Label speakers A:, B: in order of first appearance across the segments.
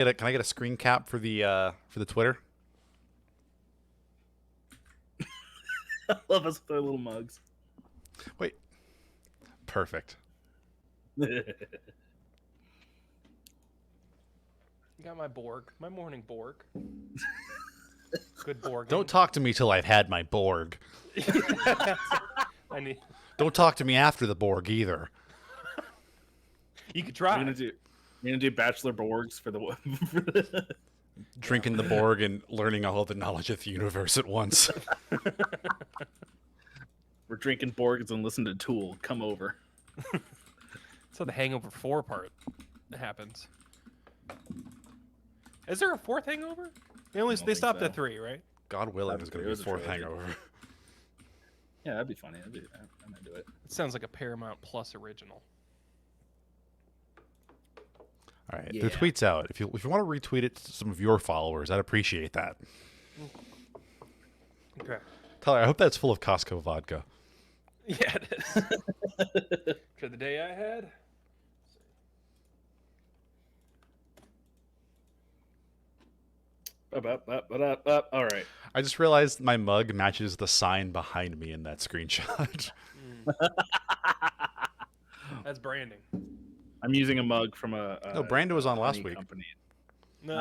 A: Can I get a screen cap for the Twitter?
B: I love us with our little mugs.
A: Wait. Perfect.
C: You got my Borg, my morning Borg. Good Borg.
A: Don't talk to me till I've had my Borg.
C: I need.
A: Don't talk to me after the Borg either.
C: You could try.
B: We're gonna do Bachelor Borgs for the.
A: Drinking the Borg and learning all of the knowledge of the universe at once.
B: We're drinking Borgs and listening to Tool. Come over.
C: So the Hangover 4 part happens. Is there a fourth Hangover? They stopped at 3, right?
A: God willing, there's going to be a
B: It was a
A: fourth
B: trilogy.
A: hangover.
B: Yeah, that'd be funny. I might do it.
C: It sounds like a Paramount Plus original.
A: All right,
B: Yeah.
A: the tweet's out. If you want to retweet it to some of your followers, I'd appreciate that.
C: Okay.
A: Tyler, I hope that's full of Costco vodka.
C: Yeah, it is. For the day I had.
B: Up. All right.
A: I just realized my mug matches the sign behind me in that screenshot.
C: That's branding.
B: I'm using a mug from a.
A: No, Brando was on last
B: honey
A: week.
B: Company.
C: No.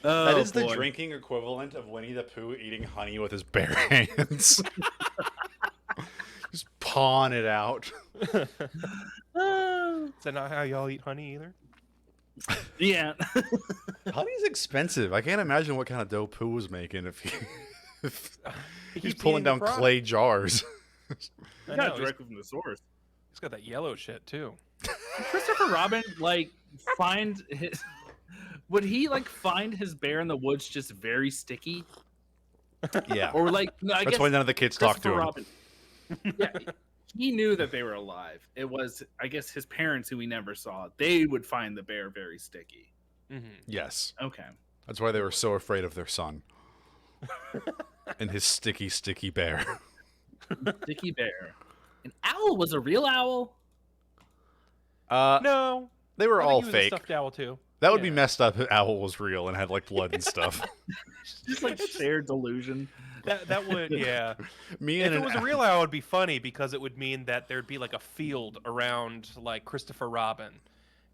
A: That is the
B: boy.
A: drinking equivalent of Winnie the Pooh eating honey with his bare hands. Just pawing it out.
C: Is that not how y'all eat honey either?
B: Yeah.
A: Honey's expensive. I can't imagine what kind of dough Pooh was making if he's
C: keeps
A: pulling
C: eating the
A: down
C: product.
A: clay jars.
C: I
B: Not
C: know.
B: directly from the source.
C: He's got that yellow shit too.
B: Christopher Robin find his. Would he find his bear in the woods just very sticky,
A: Yeah.
B: or no? I
A: That's
B: guess
A: why none of the kids talk to
B: Christopher
A: him.
B: Robin. Yeah, he knew that they were alive. It was, I guess, his parents who we never saw. They would find the bear very sticky.
C: Mm-hmm.
A: Yes.
B: Okay.
A: That's why they were so afraid of their son. And his sticky, sticky bear.
B: Sticky bear. An owl was a real owl.
C: No,
A: They were
C: I think
A: all
C: he was a
A: fake.
C: stuffed owl too.
A: That would be
C: Yeah.
A: messed up if Owl was real and had blood and stuff.
B: Just shared delusion.
C: That would yeah.
A: Me
C: If
A: and
C: it
A: an
C: was a real owl, it'd be funny because it would mean that there'd be a field around Christopher Robin,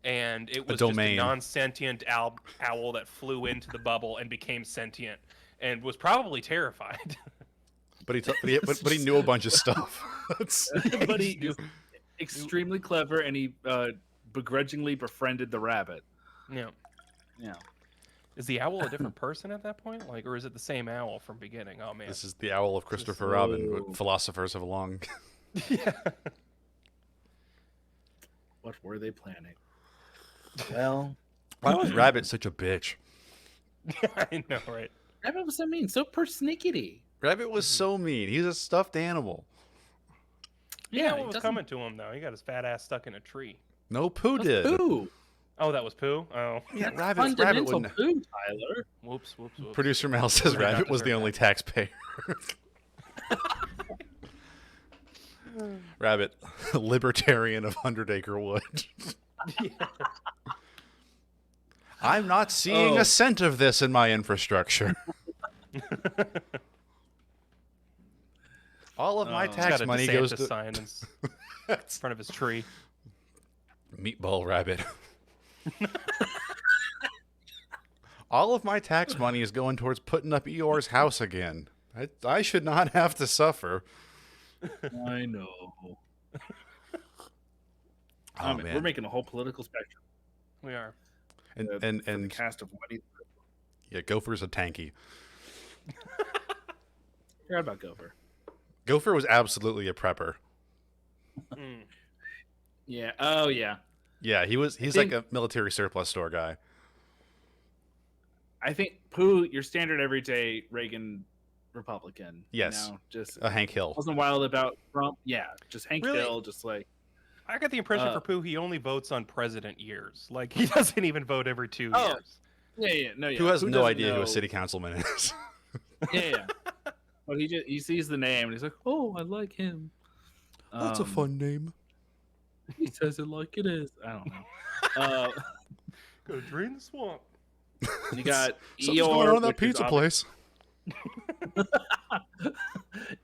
C: and it was just
A: domain.
C: a non-sentient owl that flew into the bubble and became sentient and was probably terrified.
A: but he knew a bunch of stuff.
B: But he was extremely clever, and he begrudgingly befriended the rabbit.
C: Yeah.
B: Yeah.
C: Is the owl a different person at that point? Or is it the same owl from beginning? Oh man.
A: This is the Owl of Christopher Robin. What philosophers have long.
C: Yeah.
B: What were they planning? Well,
A: Why was Rabbit such a bitch?
C: I know, right?
B: rabbit was so mean, so persnickety.
A: Rabbit was so mean. He's a stuffed animal.
C: Yeah,
B: he
C: what was
B: doesn't-
C: coming to him though? He got his fat ass stuck in a tree.
A: No, Pooh did.
B: Pooh.
C: Oh, that was Pooh? Oh.
A: Yeah, Rabbit
B: Fundamental
A: wouldn't.
B: Pooh, Tyler.
C: Whoops.
A: Producer Mel says
C: Sorry, not
A: Rabbit
C: to
A: was the
C: hurt
A: only
C: that.
A: taxpayer. Rabbit, libertarian of 100 Acre Wood.
C: Yeah.
A: I'm not seeing
B: Oh.
A: a cent of this in my infrastructure. All of my
B: Oh.
A: tax
C: Got a
A: money
C: DeSantis
A: goes to
C: sign in front of his tree.
A: Meatball Rabbit. All of my tax money is going towards putting up Eeyore's house again. I should not have to suffer.
B: I know.
A: Oh,
B: We're
A: man.
B: making a whole political spectrum.
C: We are.
A: And
B: for the cast of Winnie.
A: yeah, Gopher's a tanky.
B: Forgot about Gopher.
A: Gopher was absolutely a prepper.
C: Mm.
B: Yeah. Oh yeah.
A: Yeah, he's
B: think-
A: like a military surplus store guy.
B: I think Pooh, your standard everyday Reagan Republican.
A: Yes.
B: You know, just
A: A Hank Hill.
B: wasn't wild about Trump. Yeah. Just Hank
C: Really?
B: Hill. Just
C: I got the impression for Pooh he only votes on president years. He doesn't even vote every 2
B: Oh.
C: years.
B: Yeah. No. Yeah.
A: Who has no
B: doesn't
A: idea who
B: know-
A: a city councilman is?
B: Yeah. But he sees the name and he's like, "Oh, I like him."
A: That's a fun name.
B: He says it like it is. I don't know.
C: Go drain the swamp.
B: You got
A: Something's going on in that
B: which is
A: pizza place.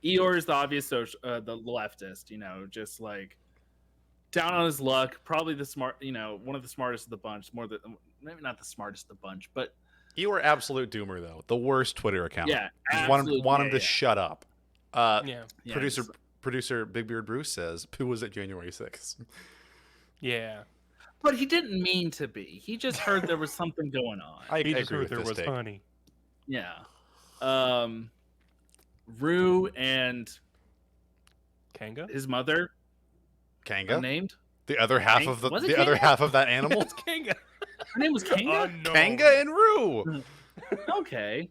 B: Eeyore is the obvious the leftist, just like down on his luck. Probably the smart, one of the smartest of the bunch. Maybe not the smartest of the bunch, but
A: You were absolute doomer though. The worst Twitter account.
B: yeah,
A: Just want him
B: absolute-
A: to shut up.
C: Yeah.
B: yeah,
A: Producer Big Beard Bruce says Pooh was at January 6th.
C: Yeah.
B: But he didn't mean to be. He just heard there was something going on.
A: I
C: He just
A: agree
C: heard
A: with
C: there
A: this
C: was
A: take.
C: honey.
B: Yeah. Rue and
C: Kanga?
B: his mother
A: Kanga,
B: unnamed.
A: the other half
B: Kang-
A: of the
B: was it
A: other
B: Kanga?
A: half of that animal.
C: It's Kanga.
B: Her name was Kanga.
C: Unknown.
A: Kanga and Rue.
B: Okay.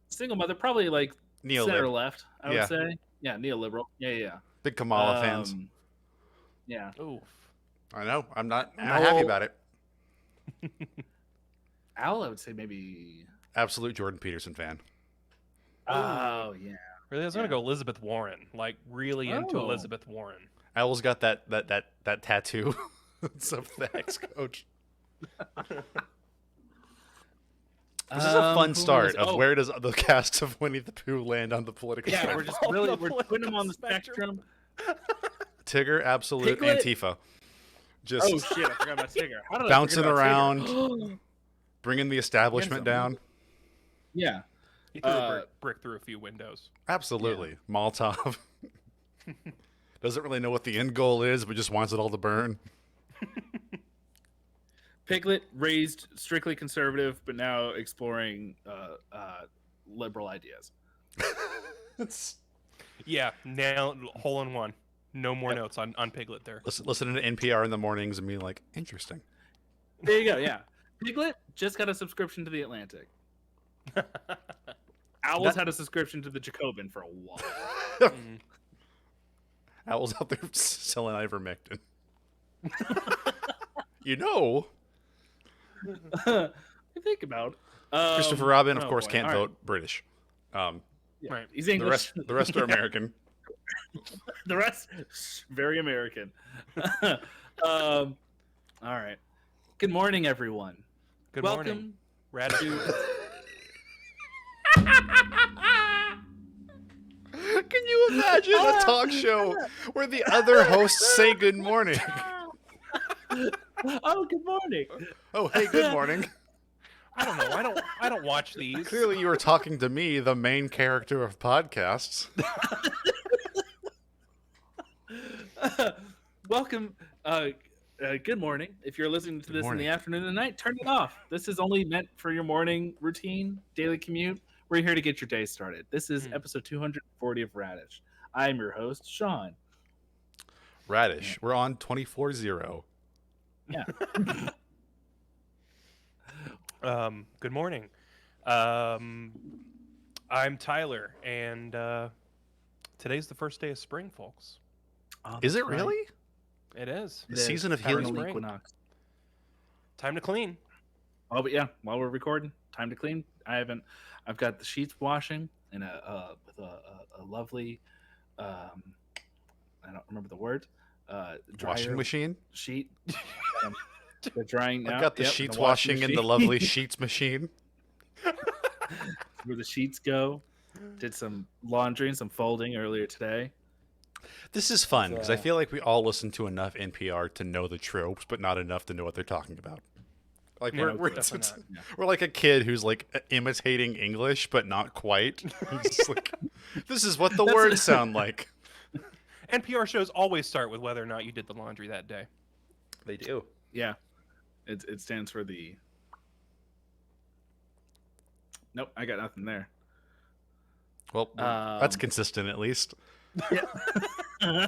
B: Single mother, probably like center
A: Neolib.
B: left, I would say. Yeah, neoliberal. Yeah.
A: Big Kamala fans.
B: Yeah.
C: Oof.
A: I know. I'm not happy about it.
B: Al, I would say maybe.
A: Absolute Jordan Peterson fan.
B: Oh yeah.
C: Really, I was gonna
B: Yeah.
C: go Elizabeth Warren. Like really into
B: Oh.
C: Elizabeth Warren.
A: Owl's got that tattoo. It's of the ex-coach. This is a fun start of where does the cast of Winnie the Pooh land on the political
B: Yeah,
A: spectrum.
B: we're just
C: On
B: really
C: the
B: we're putting them on the
C: political
B: spectrum.
A: Tigger, Absolute,
B: Piglet?
A: Antifa. Just
B: Oh shit! I forgot about Tigger. How did I
A: bouncing
B: forget about
A: around,
B: Tigger?
A: bringing the establishment down.
B: Yeah.
C: He threw a brick through a few windows.
A: Absolutely. Molotov. Doesn't really know what the end goal is, but just wants it all to burn.
B: Piglet raised strictly conservative, but now exploring liberal ideas.
C: Yeah, hole in one. No more notes on Piglet there.
A: Listening to NPR in the mornings and being like, interesting.
B: There you go. Yeah, Piglet just got a subscription to the Atlantic. Owl's had a subscription to the Jacobin for a while.
C: Mhm.
A: Owl's out there selling ivermectin. You know,
B: I think about
A: Christopher Robin, of course,
B: boy.
A: can't
B: All right.
A: vote British.
B: Yeah.
C: Right.
B: He's
A: The
B: English.
A: rest are American.
B: The rest, very American. All right. Good morning, everyone.
C: Good
B: Welcome
C: morning. Radish.
A: Can you imagine a talk show where the other hosts say good morning?
B: Oh, good morning.
A: Oh, hey, good morning.
C: I don't know. I don't watch these.
A: Clearly, you were talking to me, the main character of podcasts.
B: Welcome. Good morning. If you're listening to this in
A: morning.
B: the afternoon and night, turn it off. This is only meant for your morning routine, daily commute. We're here to get your day started. This is episode 240 of Radish. I'm your host, Sean.
A: Radish, we're on 24-0.
B: Yeah.
C: Good morning. I'm Tyler, and today's the first day of spring, folks.
B: Oh,
A: Is it
B: that's right.
A: really?
C: It is.
A: The season of healing.
B: Vernal
C: spring.
B: equinox.
C: Time to clean.
B: Oh, but yeah, while we're recording, time to clean. I've got the sheets washing in with a lovely, I don't remember the word,
A: Washing
B: dryer
A: machine?
B: sheet. They're drying now.
A: I've got the
B: Yep,
A: sheets
B: the washing
A: washing in the
B: machine.
A: lovely sheets machine.
B: Where the sheets go. Did some laundry and some folding earlier today.
A: This is fun because I feel like we all listen to enough NPR to know the tropes, but not enough to know what they're talking about. Like
C: Yeah,
A: we're
C: definitely not.
A: we're like a kid who's like imitating English, but not quite. It's just like, this is what the words sound like.
C: NPR shows always start with whether or not you did the laundry that day.
A: They do.
B: Yeah. It stands for the. Nope, I got nothing there.
A: Well, that's consistent at least.
B: Yeah.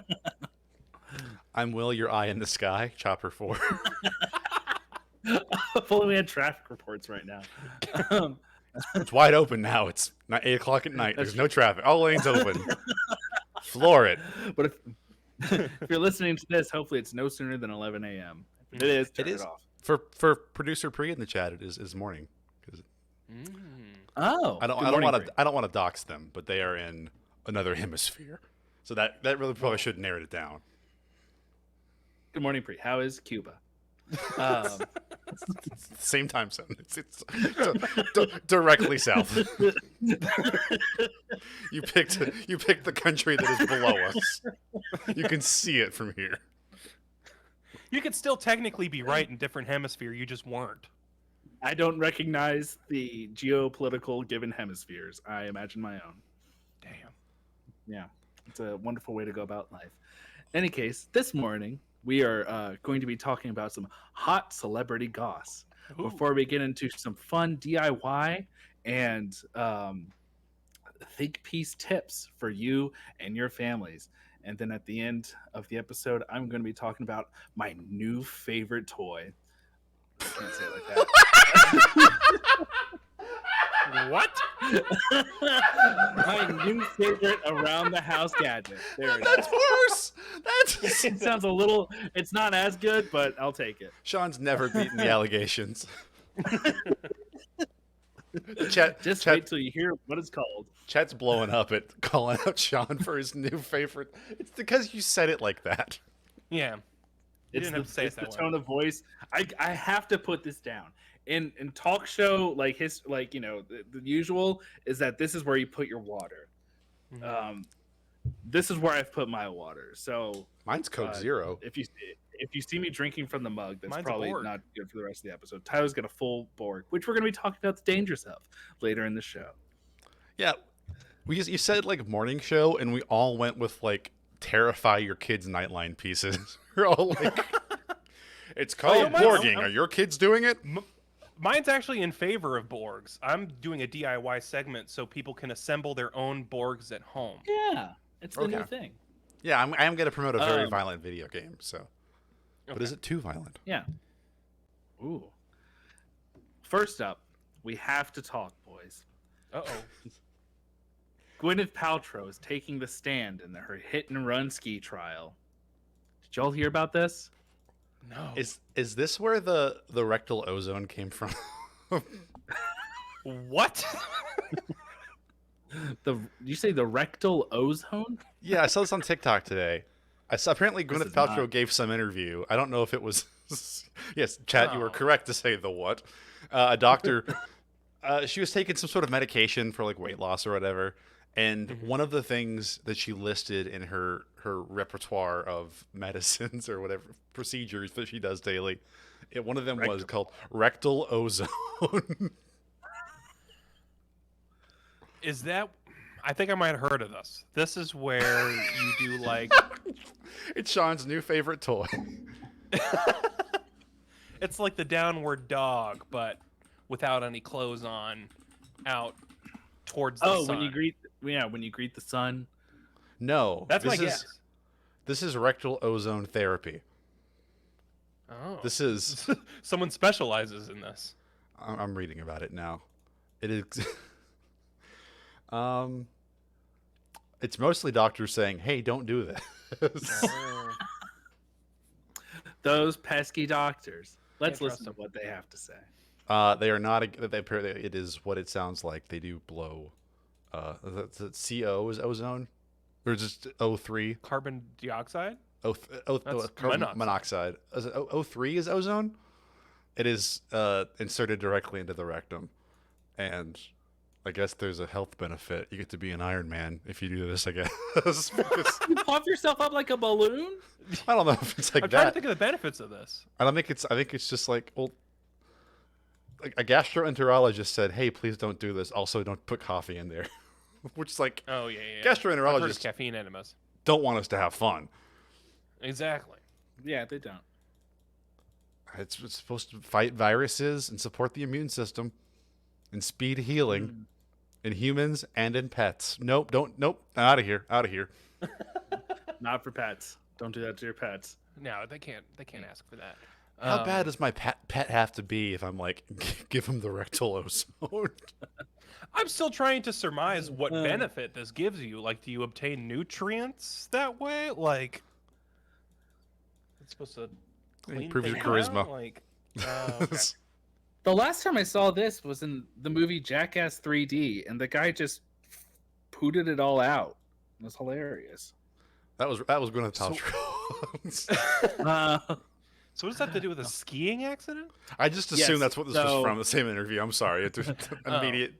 A: I'm Will, your eye in the sky, Chopper 4.
B: If only we had traffic reports right now.
A: It's wide open now. It's not 8 o'clock at night. There's no traffic. All lanes open. Floor it.
B: But if you're listening to this, hopefully it's no sooner than 11 a.m. If it is, turn
A: It is.
B: it off.
A: For producer Pre in the chat, it is morning. 'Cause
B: Oh,
A: I
B: good
A: don't
B: morning,
A: want
B: Bree.
A: to I don't want to dox them, but they are in another hemisphere. So that really probably should narrow it down.
B: Good morning, Pre. How is Cuba? Um,
A: Same time zone. It's directly south. You picked the country that is below us. You can see it from here.
C: You could still technically be right in different hemisphere. You just weren't.
B: I don't recognize the geopolitical given hemispheres. I imagine my own.
C: Damn.
B: Yeah, it's a wonderful way to go about life. In any case, this morning we are going to be talking about some hot celebrity goss.
C: Ooh.
B: Before we get into some fun DIY and think piece tips for you and your families. And then at the end of the episode, I'm going to be talking about my new favorite toy. I can't say it like that.
C: What?
B: My new favorite around the house gadget. There it is.
A: That's worse. That's
B: It sounds a little. It's not as good, but I'll take it.
A: Sean's never beaten the allegations. Chat,
B: Just
A: chat,
B: wait till you hear what it's called.
A: Chat's blowing up at calling out Sean for his new favorite. It's because you said it like that.
C: Yeah. You
B: It's
C: didn't
B: the,
C: have to say it
B: it's the
C: that way.
B: tone of voice. I have to put this down. In talk show like his like the usual is that this is where you put your water.
C: Mhm.
B: This is where I've put my water. So
A: Mine's Code Zero.
B: if you see me drinking from the mug, that's
C: Mine's a
B: probably
C: Borg.
B: not good for the rest of the episode. Tyler's got a full Borg, which we're going to be talking about the dangers of later in the show.
A: Yeah, you said like morning show, and we all went with like terrify your kids nightline pieces. We're all like, it's called
C: mine's-
A: Borging. Are your kids doing it?
C: Mine's actually in favor of Borgs. I'm doing a DIY segment so people can assemble their own Borgs at home.
B: Yeah, it's the new
A: Okay.
B: thing.
A: Yeah, I am going to promote a very
B: Um,
A: violent video game. So, but
C: Okay.
A: is it too violent?
B: Yeah. Ooh. First up, we have to talk, boys.
C: Uh-oh.
B: Gwyneth Paltrow is taking the stand in her hit and run ski trial. Did y'all hear about this?
C: No.
A: Is this where the rectal ozone came from?
C: What?
B: You say the rectal ozone?
A: Yeah, I saw this on TikTok today. I saw apparently
B: This
A: Gwyneth
B: is
A: Paltrow
B: not-
A: gave some interview. I don't know if it was. Yes, Chad, you were
C: Oh.
A: correct to say the what. A doctor. She was taking some sort of medication for like weight loss or whatever, and
C: Mhm.
A: one of the things that she listed in her repertoire of medicines or whatever procedures that she does daily, one of them was
B: Rectal.
A: called rectal ozone.
C: Is that... I think I might have heard of this. This is where you do like...
A: It's Sean's new favorite toy.
C: It's like the downward dog, but without any clothes on, out towards the sun.
B: when you greet the sun.
A: No,
C: That's my
A: this is
C: guess.
A: this is rectal ozone therapy.
C: Oh.
A: This is.
C: Someone specializes in this.
A: I'm reading about it now. It is. It's mostly doctors saying, "Hey, don't do this."
B: Those pesky doctors. Let's
C: Can't trust
B: listen to what they have to say.
A: They are not. Apparently, it is what it sounds like. They do blow. CO is ozone, or just O3.
C: Carbon dioxide?
A: Carbon
C: monoxide.
A: monoxide. Is it O3 is ozone. It is inserted directly into the rectum, and I guess there's a health benefit. You get to be an Iron Man if you do this. I guess. Because
B: You puff yourself up like a balloon?
A: I don't know if it's like
C: I'm trying to
A: that.
C: think of the benefits of this.
A: I don't think it's. I think it's just like, well, like a gastroenterologist said, "Hey, please don't do this. Also, don't put coffee in there," which is like
C: Oh, yeah. I've heard of
A: gastroenterologists
C: caffeine enemas.
A: don't want us to have fun.
C: Exactly.
B: Yeah, they don't.
A: It's supposed to fight viruses and support the immune system and speed healing in humans and in pets. Nope, out of here, out of here.
B: Not for pets. Don't do that to your pets.
C: No, they can't ask for that.
A: How bad does my pet have to be if I'm like, give him the rectal ozone?
C: I'm still trying to surmise what benefit this gives you. Like, do you obtain nutrients that way? Like, it's supposed to clean
A: Improve your
C: things
A: charisma.
C: out? Like, okay.
B: The last time I saw this was in the movie Jackass 3D, and the guy just pooted it all out. It was hilarious.
A: That was Gwyneth
C: So-
A: Paltrow.
C: So what does that have to do with a skiing accident?
A: I just
B: Yes,
A: assumed that's what this was
B: so-
A: from. The same interview. I'm sorry. It's immediate.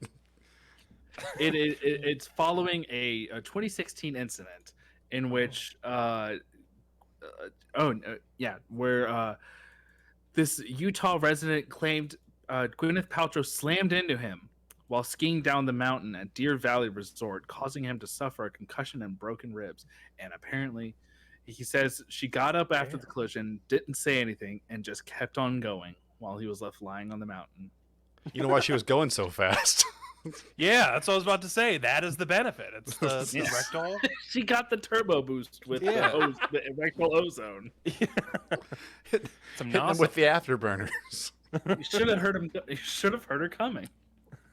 B: It's following a 2016 incident in which where this Utah resident claimed Gwyneth Paltrow slammed into him while skiing down the mountain at Deer Valley Resort, causing him to suffer a concussion and broken ribs. And apparently, he says she got up after the collision, didn't say anything, and just kept on going while he was left lying on the mountain.
A: You know why she was going so fast?
C: Yeah, that's what I was about to say. That is the benefit. It's the
B: Yes.
C: rectal.
B: She got the turbo boost with the erectile ozone.
C: Some
A: Hitting them with the afterburners.
B: You should have heard him. You should have heard her coming.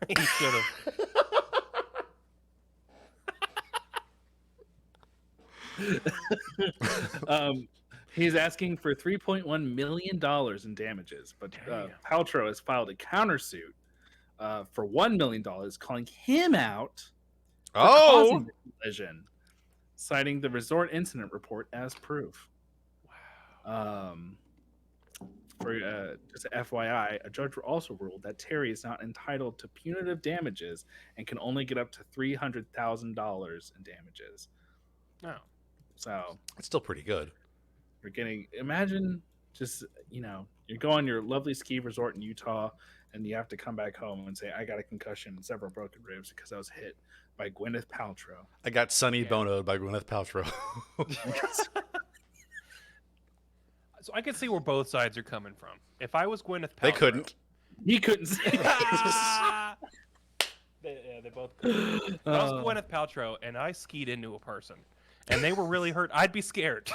C: He should have.
B: He's asking for $3.1 million in damages, but Paltrow has filed a countersuit for $1 million, calling him out for causing the collision, citing the resort incident report as proof. Wow. Just a FYI, a judge also ruled that Terry is not entitled to punitive damages and can only get up to $300,000 in damages.
C: No.
B: So
A: It's still pretty good.
B: you're getting, imagine just, you go on your lovely ski resort in Utah and you have to come back home and say, I got a concussion and several broken ribs because I was hit by Gwyneth Paltrow.
A: I got Sunny Bono'd by Gwyneth Paltrow.
C: So I can see where both sides are coming from. If I was Gwyneth Paltrow,
A: They couldn't.
B: He couldn't say
C: they both couldn't. If I was Gwyneth Paltrow and I skied into a person and they were really hurt, I'd be scared.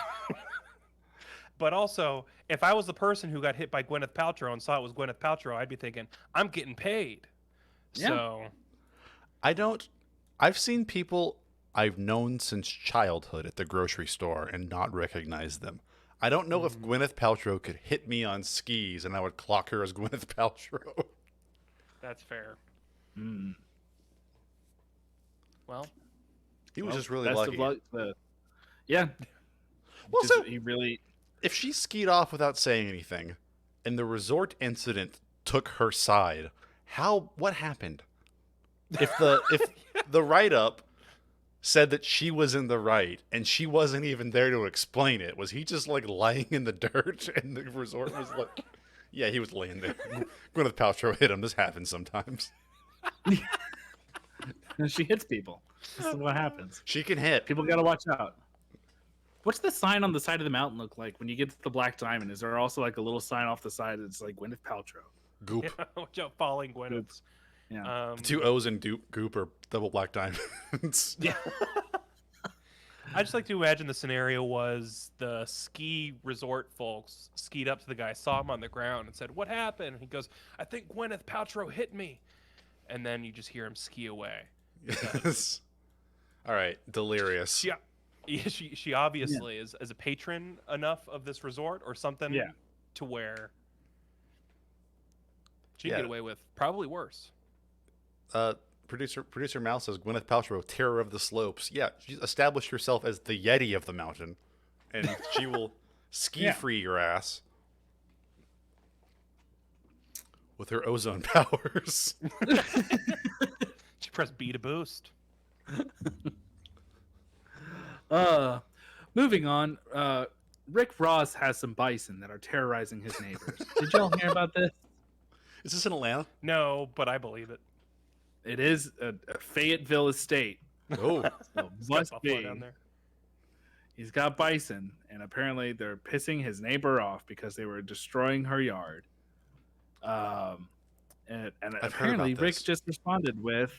C: But also, if I was the person who got hit by Gwyneth Paltrow and saw it was Gwyneth Paltrow, I'd be thinking, I'm getting paid.
B: Yeah.
C: So
A: I've seen people I've known since childhood at the grocery store and not recognize them. I don't know if Gwyneth Paltrow could hit me on skis and I would clock her as Gwyneth Paltrow.
C: that's fair.
B: Mm.
C: Well,
A: He was just really
B: best
A: lucky.
B: of luck yeah.
A: Well,
B: Just-
A: so
B: he really.
A: if she skied off without saying anything and the resort incident took her side, what happened? If the write-up said that she was in the right and she wasn't even there to explain it, was he just like lying in the dirt and the resort was like, yeah, he was laying there. Gwyneth Paltrow hit him. This happens sometimes.
B: She hits people. This is what happens.
A: She can hit.
B: People got to watch out. What's the sign on the side of the mountain look like when you get to the Black Diamond? Is there also like a little sign off the side that's like Gwyneth Paltrow?
A: Goop.
C: watch out, falling Gwyneths.
B: Yeah.
A: Two O's in Goop are double black diamonds.
B: Yeah.
C: I just like to imagine the scenario was the ski resort folks skied up to the guy, saw him on the ground, and said, "What happened?" He goes, "I think Gwyneth Paltrow hit me," and then you just hear him ski away.
A: Yes. All right, delirious.
C: She obviously is a patron enough of this resort or something to where she'd get away with probably worse.
A: Producer Mouse says Gwyneth Paltrow, terror of the slopes. Yeah, she's established herself as the Yeti of the mountain, and she will ski free your ass with her ozone powers.
C: She pressed B to boost.
B: Moving on. Rick Ross has some bison that are terrorizing his neighbors. Did y'all hear about this?
A: Is this in Atlanta?
C: No, but I believe it.
B: It is a Fayetteville estate.
A: Oh,
B: So
C: He's got
B: must
C: buffalo
B: be.
C: down there.
B: He's got bison, and apparently they're pissing his neighbor off because they were destroying her yard. And apparently Rick
A: this.
B: just responded with,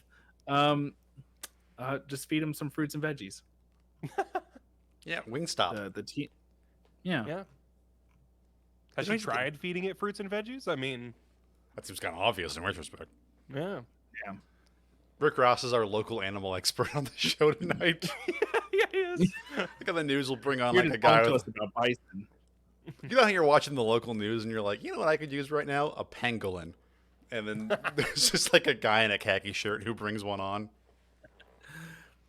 B: just feed him some fruits and veggies.
A: yeah, Wingstop.
B: The team, yeah.
C: Yeah. Has she tried feeding it fruits and veggies? I mean,
A: That seems kind of obvious in retrospect.
C: yeah.
A: Rick Ross is our local animal expert on the show tonight.
C: Yeah, he is.
A: Like on the news, will bring on
B: Here
A: like
B: to
A: a guy
B: talk to
A: with.
B: us about bison.
A: You know how you're watching the local news and you're like, you know what I could use right now? A pangolin. And then there's just like a guy in a khaki shirt who brings one on.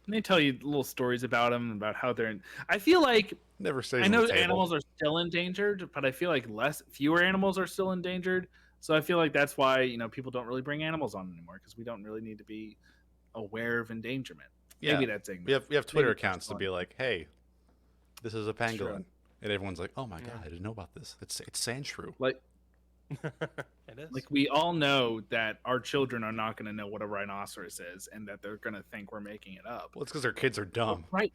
B: And they tell you little stories about them, about how they're. I feel like
A: Never stays
B: I
A: on
B: know
A: the table.
B: animals are still endangered, but I feel like fewer animals are still endangered. So I feel like that's why people don't really bring animals on anymore, because we don't really need to be aware of endangerment.
A: Yeah.
B: Maybe that's ignorant.
A: We have Twitter
B: Maybe
A: accounts to be like, hey, this is a pangolin.
B: True.
A: And everyone's like, oh my
C: Yeah.
A: God, I didn't know about this. It's sand shrew.
B: like
C: It is.
B: like we all know that our children are not going to know what a rhinoceros is, and that they're going to think we're making it up.
A: Well, it's because their kids are dumb.
B: Right.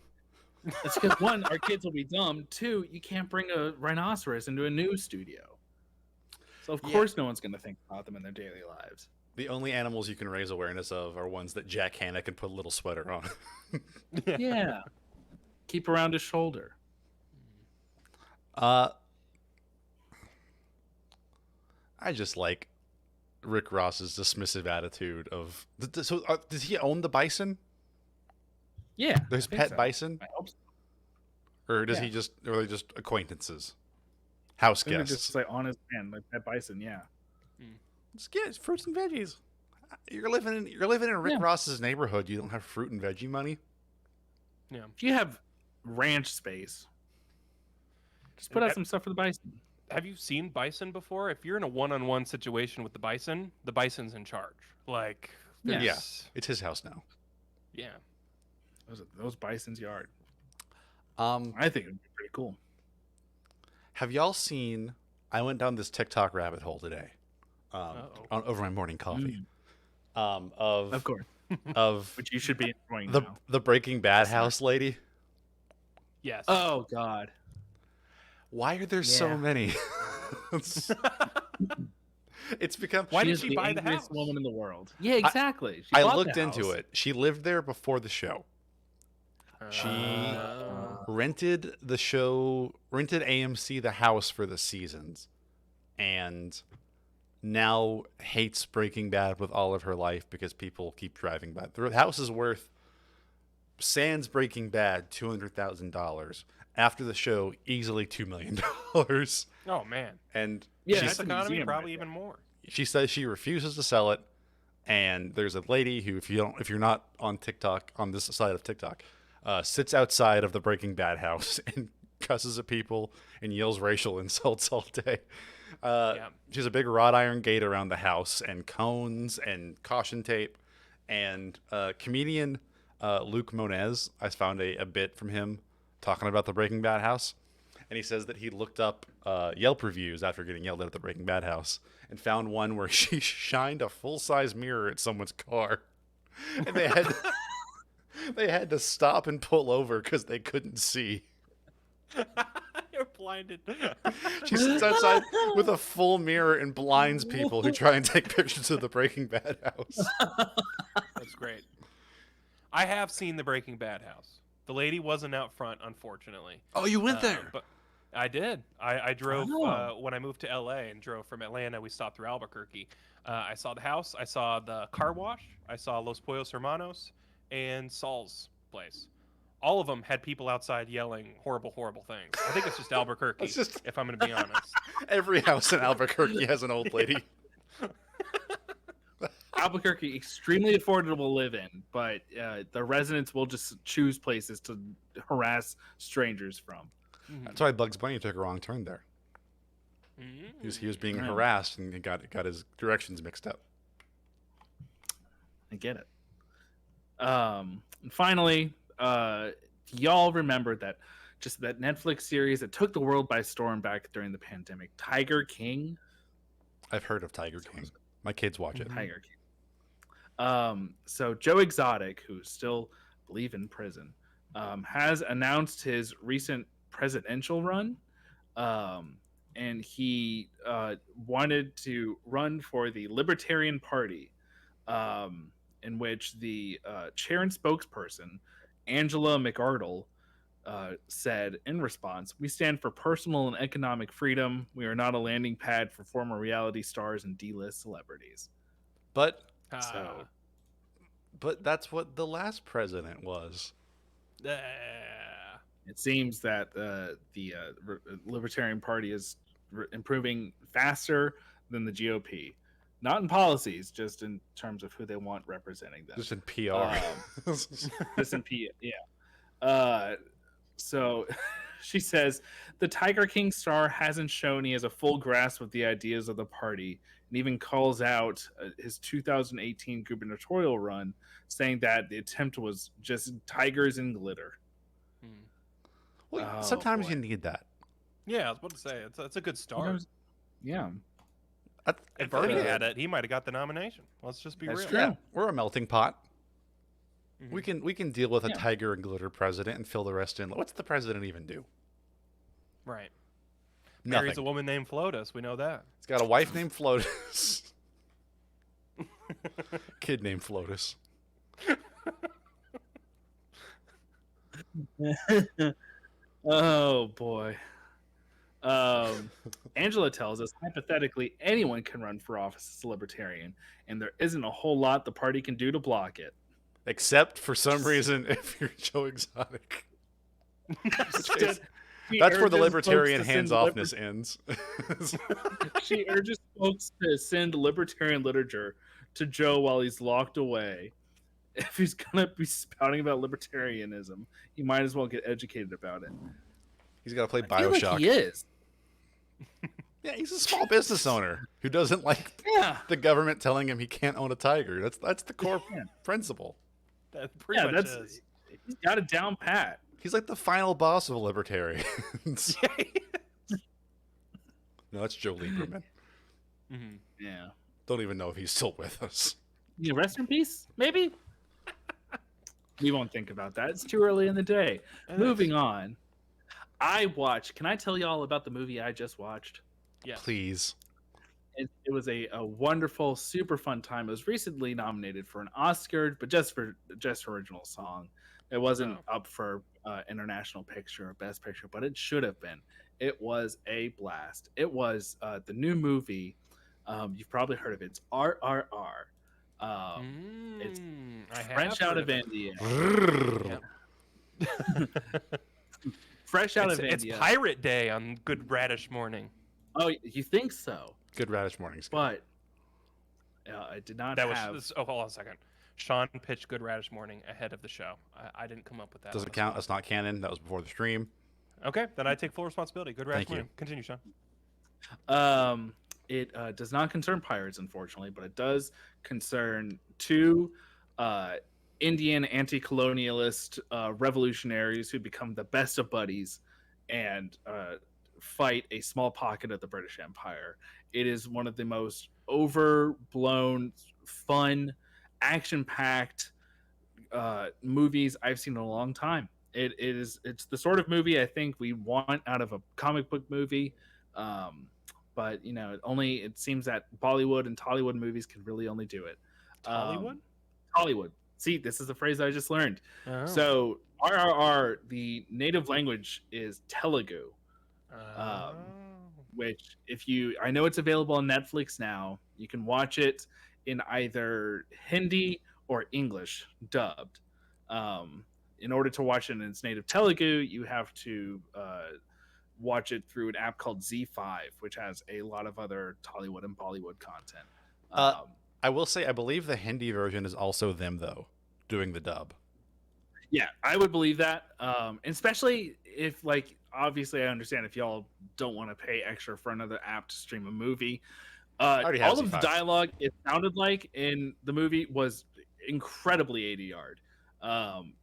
B: That's because one, our kids will be dumb. Two, you can't bring a rhinoceros into a news studio. So of course no one's going to think about them in their daily lives.
A: The only animals you can raise awareness of are ones that Jack Hanna can put a little sweater on.
B: Yeah. Keep around his shoulder.
A: I just like Rick Ross's dismissive attitude of. So, does he own the bison?
B: Yeah.
A: There's
B: I think
A: pet
B: so.
A: bison,
B: I hope so.
A: or does
B: Yeah.
A: he just, or are they just acquaintances, house
B: They're
A: guests?
B: just like on his hand, like that bison. Yeah.
A: Just get fruits and veggies. You're living in Rick
B: Yeah.
A: Ross's neighborhood. You don't have fruit and veggie money.
C: Yeah.
B: If you have ranch space, just put out some stuff for the bison.
C: Have you seen bison before? If you're in a one-on-one situation with the bison's in charge. Like,
B: Yeah.
C: there's-
A: It's his house now.
C: yeah.
B: Those bison's yard.
A: Um,
B: I think it would be pretty cool.
A: have y'all seen? I went down this TikTok rabbit hole today, over my morning coffee.
B: Of course,
A: Of
B: which you should be enjoying
A: the
B: now.
A: the Breaking Bad house lady.
C: Yes.
B: Oh God.
A: Why are there so
B: Yeah.
A: many? It's become.
C: Why did
B: is
C: she
B: the
C: buy the
B: angriest
C: house?
B: woman in the world? Yeah, exactly. She
A: I
B: bought the
A: looked into
B: house.
A: it. She lived there before the show. She rented AMC the house for the seasons, and now hates Breaking Bad with all of her life because people keep driving by. The house is worth, sans Breaking Bad, $200,000. After the show, easily $2 million.
C: Oh man.
A: And
B: Yeah,
C: She's
B: that's a
C: economy
B: museum
C: probably
B: right
C: even more.
A: she says she refuses to sell it. And there's a lady who, if you're not on TikTok, on this side of TikTok, sits outside of the Breaking Bad house and cusses at people and yells racial insults all day. She has a big wrought iron gate around the house and cones and caution tape. And comedian Luke Monez, I found a bit from him talking about the Breaking Bad house. And he says that he looked up Yelp reviews after getting yelled at the Breaking Bad house and found one where she shined a full-size mirror at someone's car. And they had to stop and pull over because they couldn't see.
C: You're blinded.
A: She sits outside with a full mirror and blinds people who try and take pictures of the Breaking Bad house.
C: That's great. I have seen the Breaking Bad house. The lady wasn't out front, unfortunately.
A: Oh, you went there?
C: But I did. I drove
B: Oh.
C: when I moved to LA and drove from Atlanta. We stopped through Albuquerque. I saw the house. I saw the car wash. I saw Los Pollos Hermanos and Saul's place. All of them had people outside yelling horrible, horrible things. I think it's just Albuquerque,
A: It's just-
C: if I'm going to be honest.
A: Every house in Albuquerque has an old lady.
B: Albuquerque, extremely affordable to live in, but the residents will just choose places to harass strangers from.
A: That's why Bugs Bunny took a wrong turn there. He was being harassed and he got his directions mixed up.
B: I get it. And finally, y'all remember that Netflix series that took the world by storm back during the pandemic, Tiger King?
A: I've heard of Tiger King. My kids watch it.
B: Tiger King. So Joe Exotic, who's still, I believe, in prison, has announced his recent presidential run, and he wanted to run for the Libertarian Party, in which the chair and spokesperson, Angela McArdle, said in response, "We stand for personal and economic freedom. We are not a landing pad for former reality stars and D-list celebrities."
A: But
B: So
A: that's what the last president was.
B: it seems that the Libertarian Party is improving faster than the GOP. not in policies, just in terms of who they want representing them.
A: Just in PR.
B: Just in P, yeah. So she says the Tiger King star hasn't shown he has a full grasp of the ideas of the party, and even calls out his 2018 gubernatorial run, saying that the attempt was just tigers and glitter.
A: Well,
B: Oh,
A: sometimes
B: boy.
A: you need that.
C: Yeah, I was about to say it's a good start.
B: Yeah,
C: If Bernie had it, he might have got the nomination. Let's just be
B: That's
C: real.
B: true.
A: Yeah, we're a melting pot.
C: Mhm.
A: We can deal with a
B: Yeah.
A: tiger and glitter president and fill the rest in. What's the president even do?
C: Right.
A: Nothing.
C: Marries a woman named Flotus. We know that.
A: He's got a wife named Flotus. Kid named Flotus.
B: Oh boy. Angela tells us hypothetically anyone can run for office as a libertarian, and there isn't a whole lot the party can do to block it.
A: Except for some reason, if you're Joe Exotic.
B: She
A: That's where the
B: urges
A: libertarian
B: folks to send
A: hands-offness ends.
B: She urges folks to send libertarian literature to Joe while he's locked away. If he's gonna be spouting about libertarianism, he might as well get educated about it.
A: He's got to play
B: I feel like
A: Bioshock.
B: he is.
A: Yeah, he's a small business owner who doesn't like
B: Yeah.
A: the government telling him he can't own a tiger. That's the core
B: Yeah.
A: principle.
C: That pretty much is.
B: He's got it down pat.
A: He's like the final boss of libertarians. No, that's Joe Lieberman.
C: Mhm.
B: Yeah.
A: Don't even know if he's still with us.
B: You rest in peace, maybe? We won't think about that. It's too early in the day. Moving on. Can I tell you all about the movie I just watched?
C: Yes.
A: Please.
B: It was a wonderful, super fun time. It was recently nominated for an Oscar, but just for original song. It wasn't up for international picture or best picture, but it should have been. It was a blast. It was the new movie. You've probably heard of it. It's RRR. It's
C: I have
B: French out
C: heard
B: of
C: it.
B: India.
C: Yeah.
B: Fresh out of
C: It's
B: India.
C: Pirate Day on Good Radish Morning.
B: Oh, you think so?
A: Good Radish Mornings.
B: But I did not
C: That
B: have.
C: was. Oh, hold on a second. Sean pitched Good Radish Morning ahead of the show. I didn't come up with that.
A: Does it count? That's not canon. That was before the stream.
C: Okay, then I take full responsibility. Good Radish
A: Thank you.
C: Morning. Continue, Sean.
B: It does not concern pirates, unfortunately, but it does concern two Indian anti-colonialist revolutionaries who become the best of buddies and fight a small pocket of the British Empire. It is one of the most overblown, fun, action-packed movies I've seen in a long time. It's the sort of movie I think we want out of a comic book movie. But it seems that Bollywood and Tollywood movies can really only do it.
C: Hollywood?
B: Hollywood. See, this is a phrase I just learned.
C: Oh.
B: So RRR, the native language is Telugu,
C: Oh.
B: which I know it's available on Netflix now. You can watch it in either Hindi or English dubbed. In order to watch it in its native Telugu, you have to watch it through an app called Z5, which has a lot of other Tollywood and Bollywood content.
A: I will say, I believe the Hindi version is also them, though, doing the dub.
B: Yeah, I would believe that. Especially if, obviously I understand if y'all don't want to pay extra for another app to stream a movie.
A: already have
B: All of the
A: Z5.
B: dialogue it sounded like in the movie was incredibly ADR'd.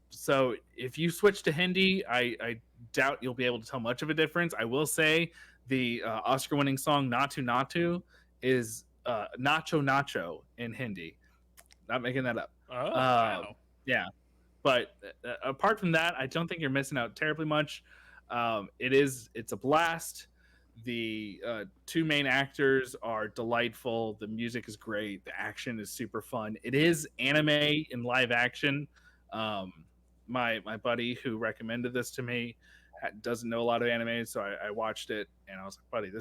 B: So if you switch to Hindi, I doubt you'll be able to tell much of a difference. I will say the Oscar-winning song "Natu Natu" is "Nacho Nacho" in Hindi. Not making that up.
C: Oh, wow.
B: Yeah, but apart from that, I don't think you're missing out terribly much. It's a blast. The two main actors are delightful. The music is great. The action is super fun. It is anime in live action. My buddy who recommended this to me doesn't know a lot of anime, so I watched it and I was like, buddy,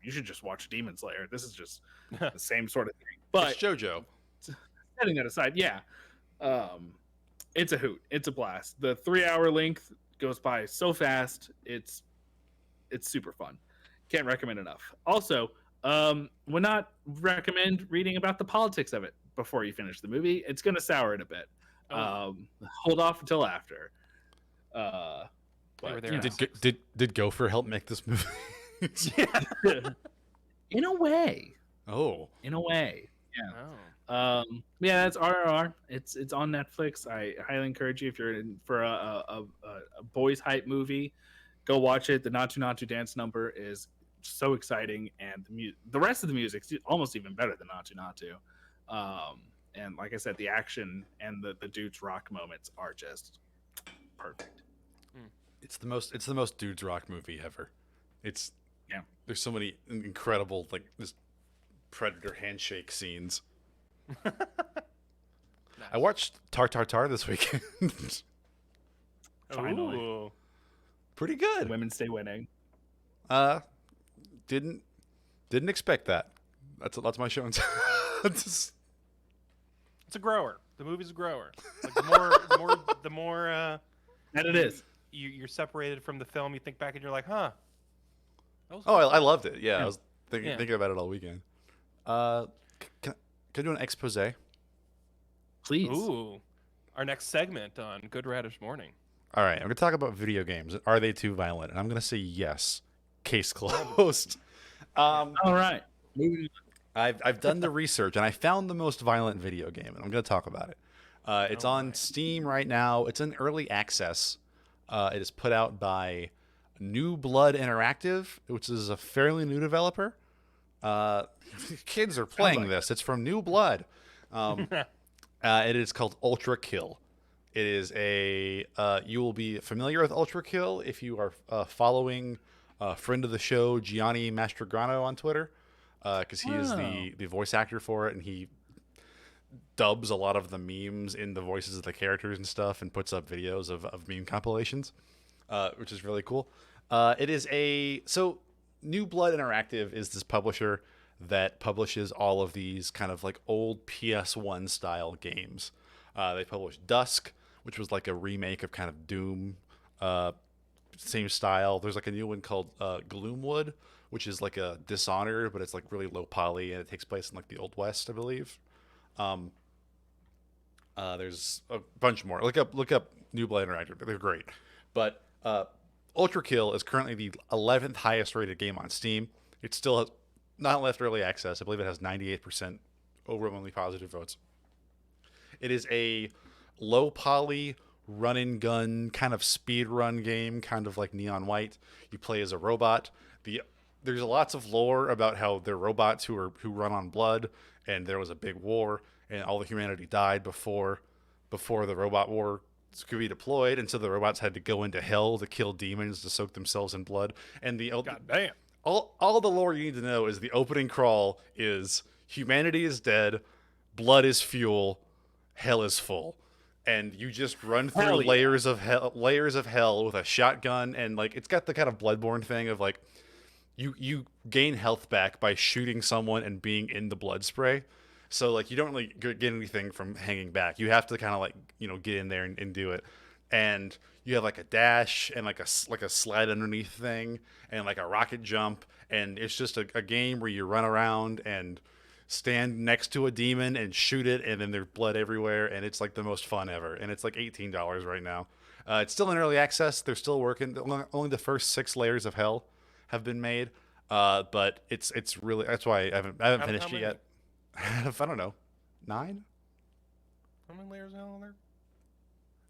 B: you should just watch Demon Slayer. This is just the same sort of thing. But
A: It's JoJo.
B: setting that aside, yeah, it's a hoot. It's a blast. The 3-hour length goes by so fast. It's super fun. Can't recommend enough. Also, Would not recommend reading about the politics of it before you finish the movie. It's going to sour it a bit.
C: Oh.
B: Hold off until after.
C: They were
B: But
C: there
B: you
C: in
B: know,
C: the
A: Did Gopher help make this movie?
C: Yeah.
B: in a way,
A: Oh,
B: in a way, yeah.
C: Oh.
B: Yeah, that's RRR. It's on Netflix. I highly encourage you if you're in for a boys hype movie, go watch it. The Natu Natu dance number is so exciting, and the rest of the music's almost even better than Natu Natu. And like I said, the action and the dudes rock moments are just perfect.
A: it's the most dudes rock movie ever. It's
B: Yeah.
A: There's so many incredible like this Predator handshake scenes. I watched Tar Tar Tar this weekend.
B: Finally.
C: Ooh.
A: Pretty
B: The
A: good.
B: women stay winning.
A: Didn't expect that. That's my show.
C: It's a grower. The movie's a grower. Like the more
B: And it is.
C: you're separated from the film, you think back and you're like, huh.
A: Oh, I loved it. Yeah,
B: Yeah.
A: I was
C: Yeah.
A: thinking about it all weekend. Can I do an expose?
B: Please.
C: Ooh. Our next segment on Good Radish Morning.
A: All right, I'm gonna talk about video games. Are they too violent? And I'm gonna say yes. Case closed.
B: All right.
A: I've done the research and I found the most violent video game, and I'm gonna talk about it. It's on
C: right.
A: Steam right now. It's in early access. It is put out by New Blood Interactive, which is a fairly new developer. Kids are playing
B: like
A: this. It's from New Blood. It is called Ultra Kill. It is a you will be familiar with Ultra Kill if you are following a friend of the show Gianni Mastrograno on Twitter, because he is the voice actor for it, and he dubs a lot of the memes in the voices of the characters and stuff, and puts up videos of meme compilations, which is really cool. It is so New Blood Interactive is this publisher that publishes all of these kind of like old PS1 style games. They published Dusk, which was like a remake of kind of Doom, same style. There's like a new one called Gloomwood, which is like a Dishonored, but it's like really low poly and it takes place in like the Old West, I believe. There's a bunch more. Look up New Blood Interactive. They're great. But Ultra Kill is currently the 11th highest rated game on Steam. It still has not left early access. I believe it has 98% overwhelmingly positive votes. It is a low poly run and gun kind of speed run game, kind of like Neon White. You play as a robot. There's lots of lore about how they're robots who run on blood, and there was a big war, and all the humanity died before the robot war could be deployed, and so the robots had to go into hell to kill demons to soak themselves in blood. And
C: God damn.
A: all the lore you need to know is the opening crawl is humanity is dead, blood is fuel, hell is full, and you just run through
B: Hell yeah.
A: layers of hell with a shotgun, and like it's got the kind of Bloodborne thing of like you gain health back by shooting someone and being in the blood spray. So like you don't really get anything from hanging back. You have to kind of like get in there and do it. And you have like a dash and like a slide underneath thing and like a rocket jump, and it's just a game where you run around and stand next to a demon and shoot it, and then there's blood everywhere, and it's like the most fun ever. And it's like $18 right now. It's still in early access. They're still working. Only the first 6 layers of hell have been made, but it's really, that's why I haven't finished it yet. I don't know, 9.
C: How many layers are there?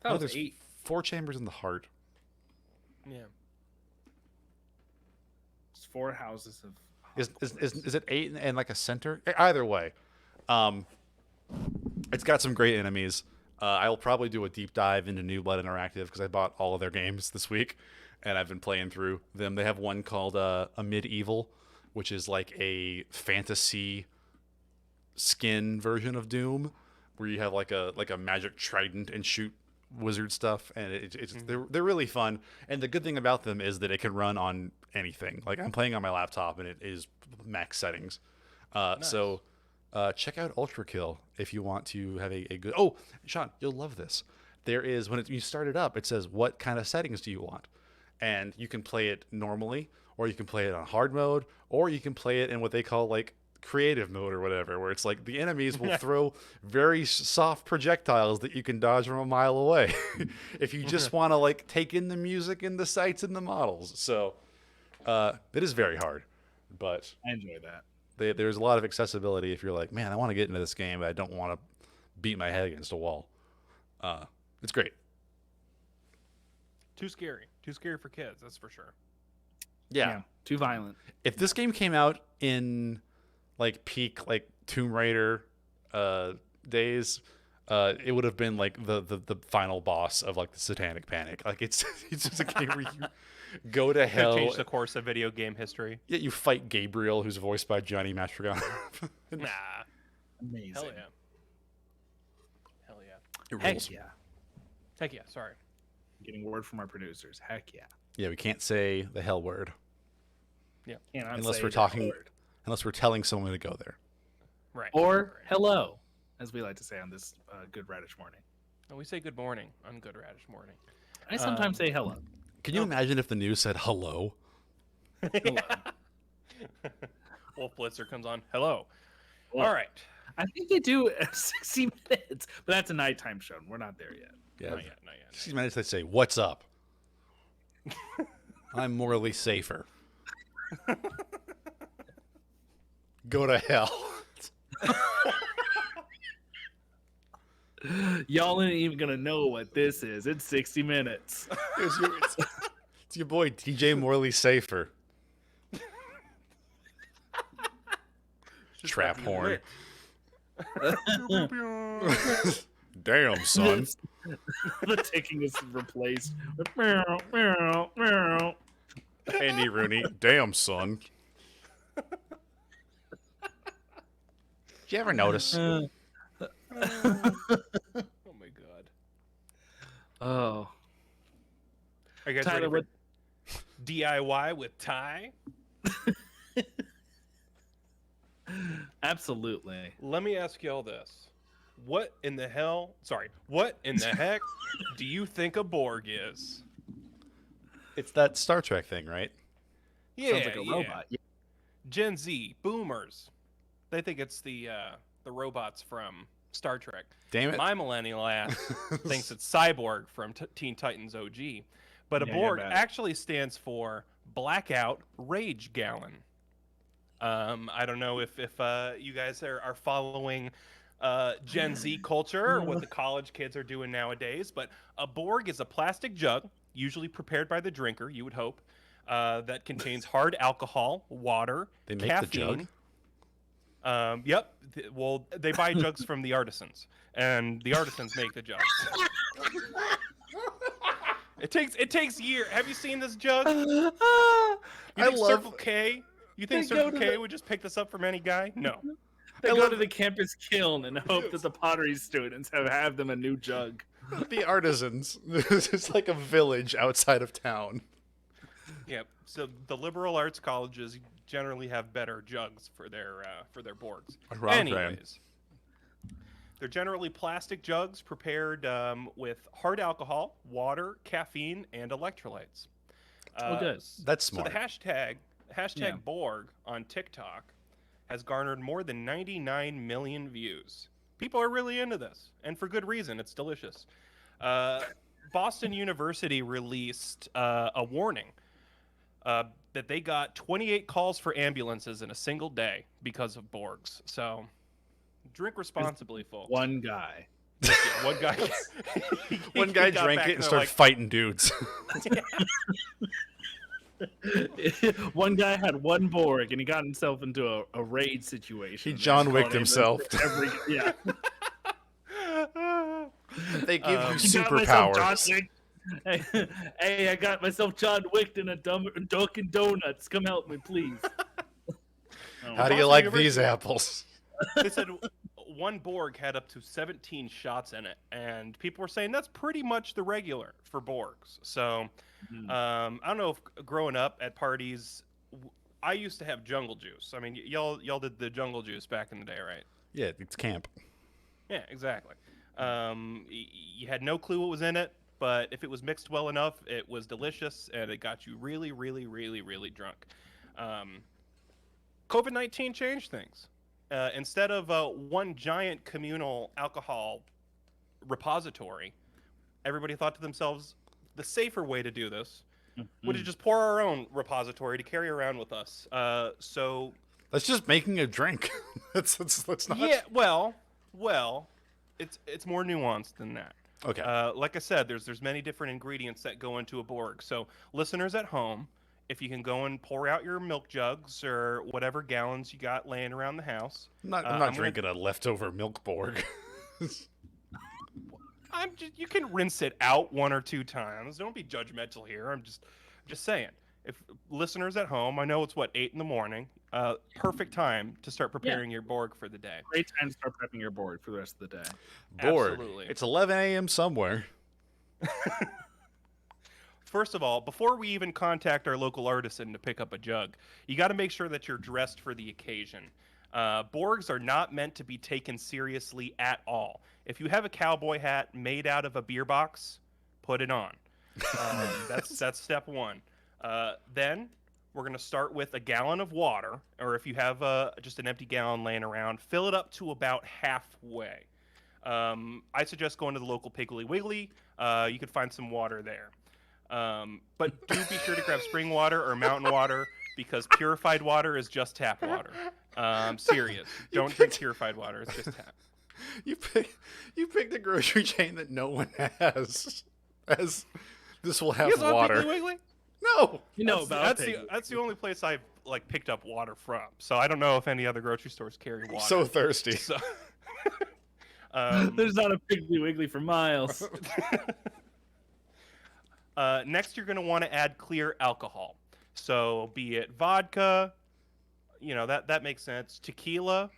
B: That was
A: there's
B: 8.
A: 4 chambers in the heart.
C: Yeah.
B: It's 4 houses of.
A: Is it 8 and like a center? Either way, it's got some great enemies. I will probably do a deep dive into New Blood Interactive because I bought all of their games this week, and I've been playing through them. They have one called a Medieval, which is like a fantasy skin version of Doom, where you have like a magic trident and shoot wizard stuff, and they're really fun. And the good thing about them is that it can run on anything. Like I'm playing on my laptop, and it is max settings.
C: Nice.
A: So check out Ultra Kill if you want to have a good. Oh, Sean, you'll love this. There is when you start it up, it says what kind of settings do you want, and you can play it normally, or you can play it on hard mode, or you can play it in what they call like creative mode or whatever, where it's like the enemies will throw very soft projectiles that you can dodge from a mile away if you just want to like take in the music and the sights and the models. So it is very hard, but
B: I enjoy that.
A: there's a lot of accessibility if you're like, man, I want to get into this game, but I don't want to beat my head against a wall. It's great.
C: Too scary for kids, that's for sure.
A: Yeah.
B: Too violent.
A: If this game came out in like peak like Tomb Raider days, it would have been like the final boss of like the Satanic Panic. Like it's just a game where you go to hell.
C: Change the course of video game history.
A: Yeah, you fight Gabriel, who's voiced by Johnny Mastriano.
C: Nah.
B: Amazing.
C: Hell yeah. Hell yeah.
A: It
B: Heck
A: rules.
B: yeah.
C: Heck yeah, sorry.
B: Getting word from our producers. Heck yeah.
A: Yeah, we can't say the hell word
B: Cannot
A: unless
B: say
A: we're
B: that
A: talking,
B: word.
A: unless we're telling someone to go there.
C: Right.
B: Or
C: right.
B: hello, as we like to say on this Good Radish Morning.
C: And we say good morning on Good Radish Morning.
B: I sometimes say hello.
A: Can you imagine if the news said hello?
B: Hello.
C: Wolf Blitzer comes on. Hello.
B: Well,
C: All right.
B: I think they do 60 minutes, but that's a nighttime show. And we're not there yet.
A: Yeah.
C: Not yet. Not yet.
A: 60 minutes they say, what's up? I'm morally safer. Go to hell.
B: Y'all ain't even gonna know what this is. It's 60 minutes.
A: It's your boy DJ Morley Safer. Trap horn. Damn, son.
B: The ticking is replaced with meow, meow, meow.
A: Andy Rooney. Damn, son. Did you ever notice?
C: Oh my god.
B: Oh,
C: Are you guys
B: Tyler,
C: ready for DIY with Ty?
B: absolutely.
C: Let me ask y'all this. What in the heck do you think a Borg is?
A: It's that Star Trek thing, right?
C: Yeah,
B: Sounds like a robot. Yeah.
C: Gen Z, boomers. They think it's the robots from Star Trek.
A: Damn it.
C: My millennial ass thinks it's Cyborg from Teen Titans OG. But a
B: Yeah,
C: Borg
B: you're bad.
C: actually stands for Blackout Rage Gallon. I don't know if you guys are following Gen Z culture or what the college kids are doing nowadays, but a Borg is a plastic jug, usually prepared by the drinker, you would hope, that contains hard alcohol, water,
A: They make the
C: caffeine.
A: jug?
C: Yep. Well, they buy jugs from the artisans, and the artisans make the jugs. It takes years. Have you seen this jug? You think Circle K? You think
B: They go
C: Circle
B: to
C: K
B: the-
C: would just pick this up from any guy? No.
B: They
A: I
B: go
A: love
B: to the campus kiln and hope that the pottery students have them a new jug.
A: The artisans. It's like a village outside of town.
C: Yep. So the liberal arts colleges generally have better jugs for their Borgs. Anyways, they're generally plastic jugs prepared with hard alcohol, water, caffeine, and electrolytes.
B: Oh, good.
A: That's
C: So
A: smart.
C: the hashtag
B: Yeah.
C: Borg on TikTok has garnered more than 99 million views. People are really into this, and for good reason. It's delicious. Boston University released a warning that they got 28 calls for ambulances in a single day because of Borgs. So drink responsibly, folks.
B: One guy.
C: Yeah, one guy.
A: One
C: he
A: guy
C: got
A: drank
C: back
A: it
C: and
A: and
C: they're
A: started
C: like,
A: fighting dudes.
B: One guy had one Borg and he got himself into a raid situation.
A: He John
B: They
A: Wicked
B: called
A: himself.
B: Yeah.
A: They give you
B: Got myself John
A: superpowers.
B: Wick. Hey, I got myself John Wick in a Dunkin' Donuts. Come help me, please.
A: How do you
C: Boston
A: like
C: University-
A: these apples?
C: They said one Borg had up to 17 shots in it, and people were saying that's pretty much the regular for Borgs. So I don't know if growing up at parties, I used to have jungle juice. I mean, y'all did the jungle juice back in the day, right?
A: Yeah, it's camp.
C: Yeah, exactly. You had no clue what was in it. but if it was mixed well enough, it was delicious and it got you really, really, really, really drunk. COVID-19 changed things. Instead of one giant communal alcohol repository, everybody thought to themselves, the safer way to do this would have just pour our own repository to carry around with us. So
A: That's just making a drink. Let's not.
C: yeah, well, it's more nuanced than that.
A: Okay.
C: Like I said, there's many different ingredients that go into a Borg. So listeners at home, if you can go and pour out your milk jugs or whatever gallons you got laying around the house.
A: I'm not drinking a leftover milk Borg.
C: You can rinse it out 1 or 2 times. Don't be judgmental here. I'm just saying. If listeners at home, I know it's 8 in the morning. Perfect time to start preparing your Borg for the day.
B: Great time to start prepping your Borg for the rest of the day.
A: Borg.
C: Absolutely.
A: It's 11 a.m. somewhere.
C: First of all, before we even contact our local artisan to pick up a jug, you got to make sure that you're dressed for the occasion. Borgs are not meant to be taken seriously at all. If you have a cowboy hat made out of a beer box, put it on. That's step 1. Then we're going to start with a gallon of water, or if you have just an empty gallon laying around, fill it up to about halfway. I suggest going to the local Piggly Wiggly. You could find some water there. But do be sure to grab spring water or mountain water, because purified water is just tap water. Serious. Don't drink purified water. It's just tap.
A: You picked a grocery chain that no one has. As this will have
C: You guys want
A: water.
C: Piggly Wiggly?
A: No.
B: You know about
C: That's the only place I've picked up water from. So I don't know if any other grocery stores carry water.
A: So thirsty.
C: So,
B: There's not a Piggly Wiggly for miles.
C: next, you're going to want to add clear alcohol. So be it vodka, that makes sense. Tequila,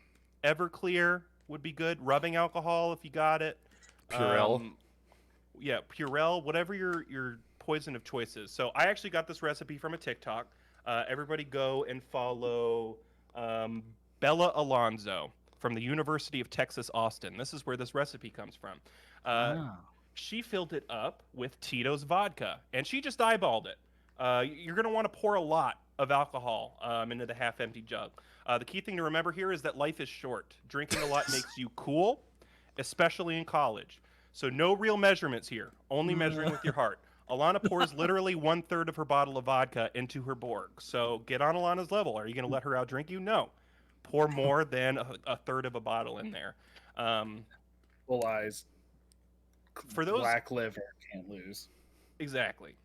C: Everclear would be good. Rubbing alcohol if you got it.
A: Purell.
C: Yeah, Purell, whatever your poison of choice is. So I actually got this recipe from a TikTok. Everybody go and follow Bella Alonzo from the University of Texas, Austin. This is where this recipe comes from. She filled it up with Tito's vodka, and she just eyeballed it. You're going to want to pour a lot of alcohol into the half-empty jug. The key thing to remember here is that life is short. Drinking a lot makes you cool, especially in college. So no real measurements here, only measuring with your heart. Alana pours literally 1/3 of her bottle of vodka into her Borg. So get on Alana's level. Are you going to let her outdrink you? No. Pour more than a third of a bottle in there.
B: Full eyes.
C: For those
B: Black liver, can't lose.
C: Exactly.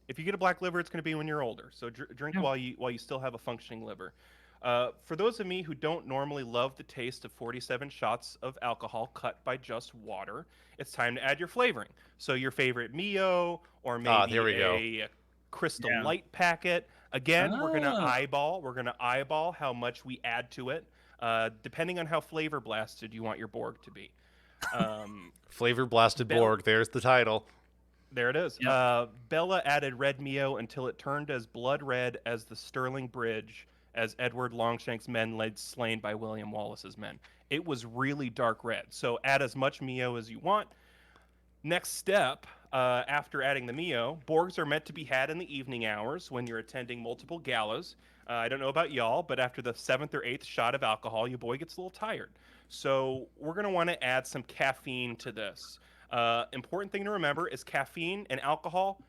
C: If you get a black liver, it's going to be when you're older. So drink while you still have a functioning liver. For those of me who don't normally love the taste of 47 shots of alcohol cut by just water, it's time to add your flavoring. So your favorite Mio, or maybe a Crystal Light packet. Again, we're going to eyeball how much we add to it, depending on how flavor blasted you want your Borg to be.
A: Flavor blasted Borg. There's the title.
C: There it is.
B: Yep.
C: Bella added red Mio until it turned as blood red as the Stirling Bridge, as Edward Longshank's men lay slain by William Wallace's men. It was really dark red. So add as much Mio as you want. Next step, after adding the Mio, Borgs are meant to be had in the evening hours when you're attending multiple galas. I don't know about y'all, but after the 7th or 8th shot of alcohol, your boy gets a little tired. So we're going to want to add some caffeine to this. Important thing to remember is caffeine and alcohol,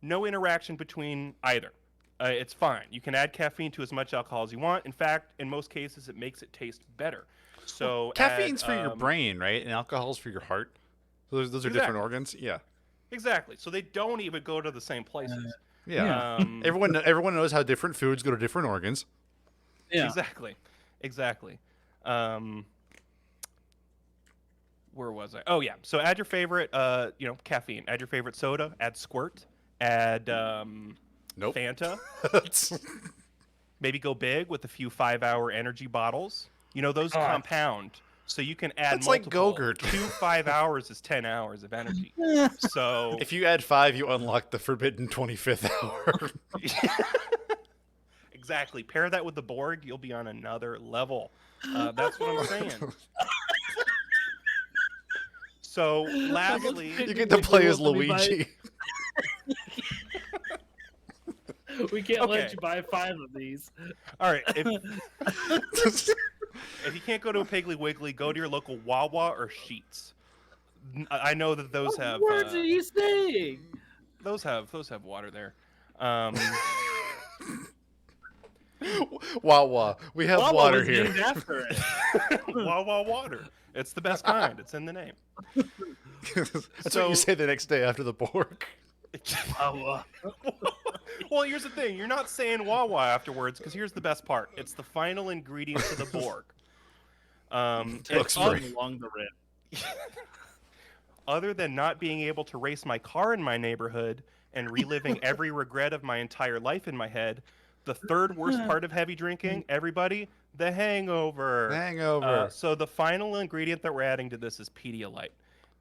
C: no interaction between either. It's fine. You can add caffeine to as much alcohol as you want. In fact, in most cases, it makes it taste better. So
A: caffeine's for your brain, right? And alcohol's for your heart. So those are different organs. Yeah.
C: Exactly. So they don't even go to the same places.
A: Yeah. Everyone knows how different foods go to different organs.
B: Yeah.
C: Exactly. Where was I? Oh yeah. So add your favorite, caffeine. Add your favorite soda. Add Squirt. Add Fanta. Maybe go big with a few 5-hour energy bottles. Those compound, so you can add
A: That's
C: multiple.
A: like Go-Gurt.
C: 2 5 hours is 10 hours of energy. So
A: if you add 5, you unlock the forbidden 25th hour.
C: Exactly. Pair that with the Borg, you'll be on another level. That's what I'm saying. So, lastly,
A: You get to play as Luigi.
B: We can't let
C: Okay.
B: you buy 5 of these.
C: all right, if you can't go to a Piggly Wiggly, go to your local Wawa or Sheetz. I know that those have
B: What words are you saying?
C: those have water there.
A: Wawa. We have
B: Wawa
A: water
B: was
A: here.
B: named after it.
C: Wawa water. It's the best kind. It's in the name.
A: That's what
C: So-
A: you say the next day after the Borg.
B: Wawa.
C: Well, here's the thing. You're not saying Wawa afterwards, because here's the best part. It's the final ingredient to the Borg.
A: Looks free.
B: Along the rib.
C: Other than not being able to race my car in my neighborhood and reliving every regret of my entire life in my head, the third worst part of heavy drinking, everybody, the hangover.
A: Hangover.
C: So the final ingredient that we're adding to this is Pedialyte.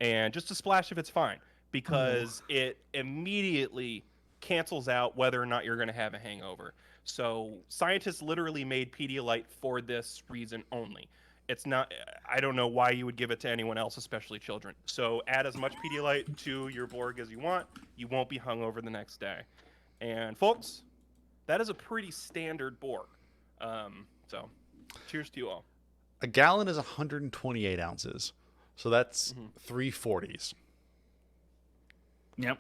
C: And just a splash if it's fine, because it immediately cancels out whether or not you're going to have a hangover. So scientists literally made Pedialyte for this reason only. It's not, I don't know why you would give it to anyone else, especially children. So add as much Pedialyte to your Borg as you want. You won't be hungover the next day. And folks, that is a pretty standard Borg. So cheers to you all.
A: A gallon is 128 ounces. So that's
C: Mhm.
A: 340s.
B: Yep.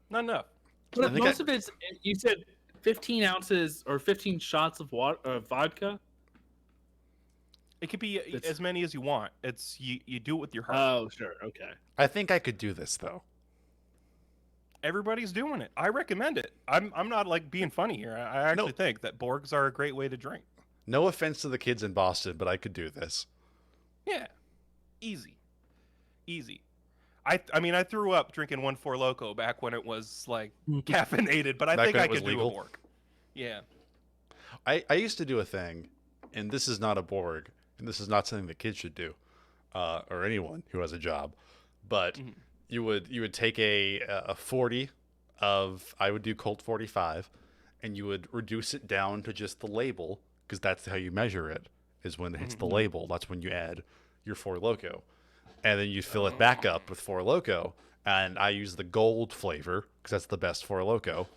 C: Not enough.
B: But
A: I
B: if
A: think
B: most of it's, you said 15 ounces or 15 shots of water, vodka.
C: It could be
B: It's-
C: as many as you want. It's you do it with your heart.
B: Oh, sure. Okay.
A: I think I could do this, though.
C: Everybody's doing it. I recommend it. I'm not like being funny here. I actually
A: No.
C: think that Borgs are a great way to drink.
A: No offense to the kids in Boston, but I could do this.
C: Yeah, easy. I mean, I threw up drinking 1-4 Loco back when it was like caffeinated, but I
A: Back
C: think
A: when
C: I
A: it was
C: could do
A: legal?
C: a Borg. Yeah.
A: I used to do a thing, and this is not a Borg, and this is not something that kids should do, or anyone who has a job. But
C: Mhm.
A: you would take a 40 of, I would do Colt 45, and you would reduce it down to just the label, because that's how you measure it, is when it hits the label. That's when you add your 4 Loco. And then you fill it back up with 4 Loco. And I use the gold flavor, because that's the best 4 Loco.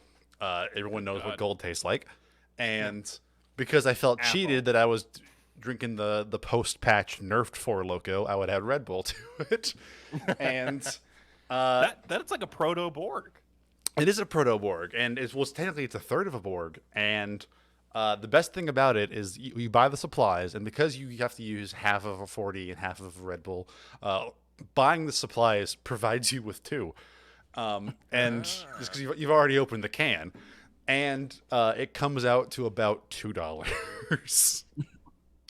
A: Everyone knows what
C: God.
A: gold tastes like. And because I felt cheated that I was drinking the post-patch nerfed 4 Loco, I would add Red Bull to it. And
C: That's like a proto Borg.
A: it is a proto Borg, and technically it's a third of a Borg. And the best thing about it is you buy the supplies, and because you have to use half of a 40 and half of a Red Bull, buying the supplies provides you with 2. And just because you've already opened the can, and it comes out to about $2.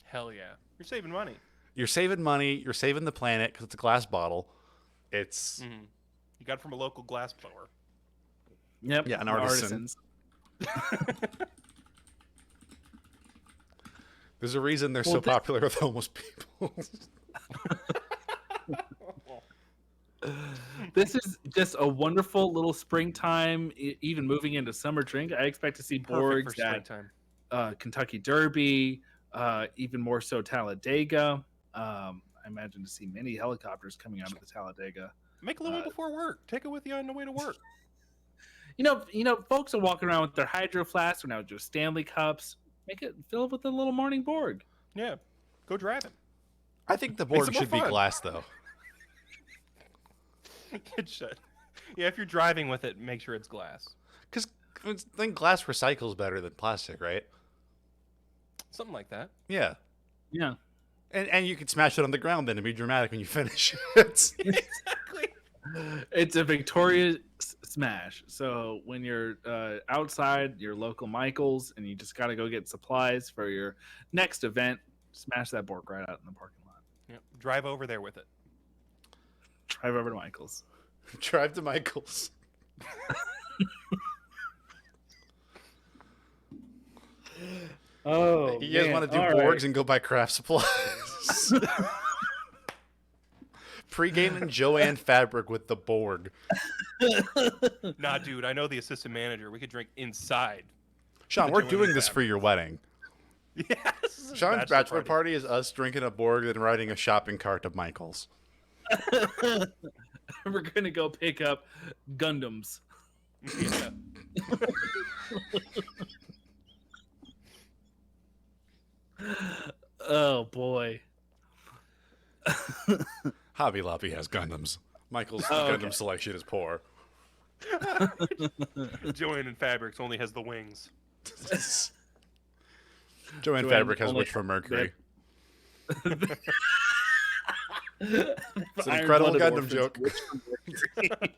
C: Hell yeah. You're saving money.
A: You're saving money. You're saving the planet because it's a glass bottle. It's
C: You got it from a local glass blower.
B: Yep.
A: Yeah, an artisan. There's a reason they're so popular with homeless people.
B: This is just a wonderful little springtime, even moving into summer drink. I expect to see
C: Perfect for
B: Borgs at
C: springtime.
B: Kentucky Derby, even more so Talladega. I imagine to see many helicopters coming out of the Talladega.
C: Make a little bit before work. Take it with you on the way to work.
B: You know, folks are walking around with their hydro flasks or now just Stanley cups. Make it fill it with a little morning Borg.
C: Yeah. Go driving.
A: I think the
C: Makes
A: Borg
C: it more
A: should be
C: fun.
A: glass, though.
C: It should. Yeah, if you're driving with it, make sure it's glass.
A: Because I think glass recycles better than plastic, right?
C: Something like that.
A: Yeah.
B: Yeah.
A: And you can smash it on the ground then and be dramatic when you finish it.
C: Exactly.
B: It's a victorious smash. So when you're outside your local Michael's and you just got to go get supplies for your next event, smash that Borg right out in the parking lot.
C: Yep. Drive over there with it.
B: Drive over to Michael's.
A: Drive to Michael's.
B: Oh,
A: You guys want to do
B: All
A: Borgs
B: right.
A: and go buy craft supplies? Pre-game and Joanne fabric with the Borg.
C: Nah, dude, I know the assistant manager. We could drink inside.
A: Sean,
C: The
A: we're
C: Joanne
A: doing this
C: fabric.
A: for your wedding.
C: Yes.
A: Sean's bachelor party is us drinking a Borg and riding a shopping cart to Michael's.
B: We're gonna go pick up Gundams.
C: Yeah.
B: Oh boy.
A: Hobby Lobby has Gundams. Michael's
B: Oh,
A: Gundam
B: okay.
A: selection is poor.
C: Joanne and Fabrics only has the wings.
A: Joanne Fabric has
B: only
A: Witch from Mercury.
B: The
A: It's an incredible
B: Iron-Blooded
A: Gundam
B: Orphans,
A: joke.
B: Witch from Mercury.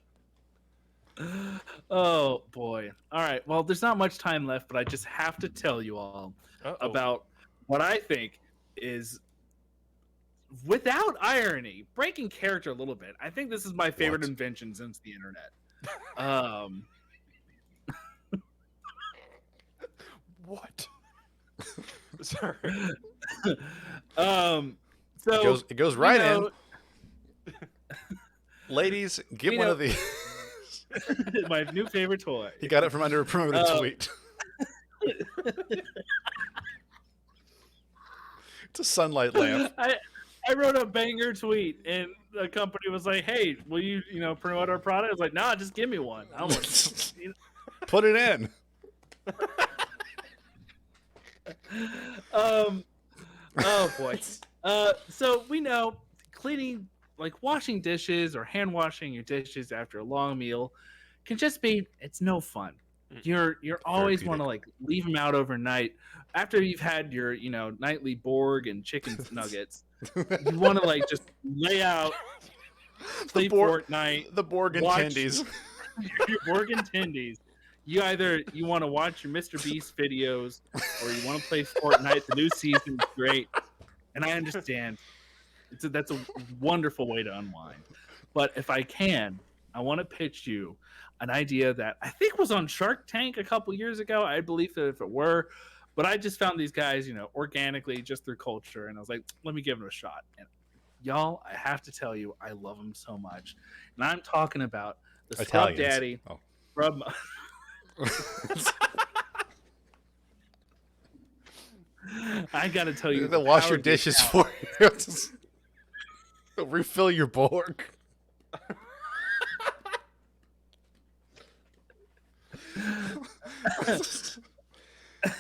B: Oh boy. All right. Well, there's not much time left, but I just have to tell you all about what I think is, without irony, breaking character a little bit. I think this is my favorite
A: What?
B: invention since the internet.
C: What? Sorry.
B: So
A: It goes right
B: you know,
A: in. Ladies, get
B: You
A: one
B: know-
A: of these.
B: my new favorite toy.
A: He got it from under a promoted tweet. It's a sunlight lamp.
B: I wrote a banger tweet, and the company was like, "Hey, will you promote our product?" I was like, "Nah, just give me one. I want."
A: Put it in.
B: Oh boy. So we know cleaning, like washing dishes or hand washing your dishes after a long meal, can just be, it's no fun. You're always want to like leave them out overnight after you've had your nightly Borg and chicken nuggets. You want to like just lay out, play Fortnite,
A: The Borg and
B: watch-
A: Tendies.
B: your Borg and Tendies. You want to watch your Mr. Beast videos, or you want to play Fortnite. The new season is great, and I understand. That's a wonderful way to unwind. But if I can, I want to pitch you an idea that I think was on Shark Tank a couple years ago. I believe that if it were, but I just found these guys, organically just through culture, and I was like, let me give them a shot. And y'all, I have to tell you, I love them so much, and I'm talking about the Scrub
A: Italians.
B: Daddy.
A: Oh.
B: Scrub. I gotta tell you,
A: They'll wash
B: power
A: your
B: of the
A: dishes
B: Italian.
A: for you. They'll refill your Borg.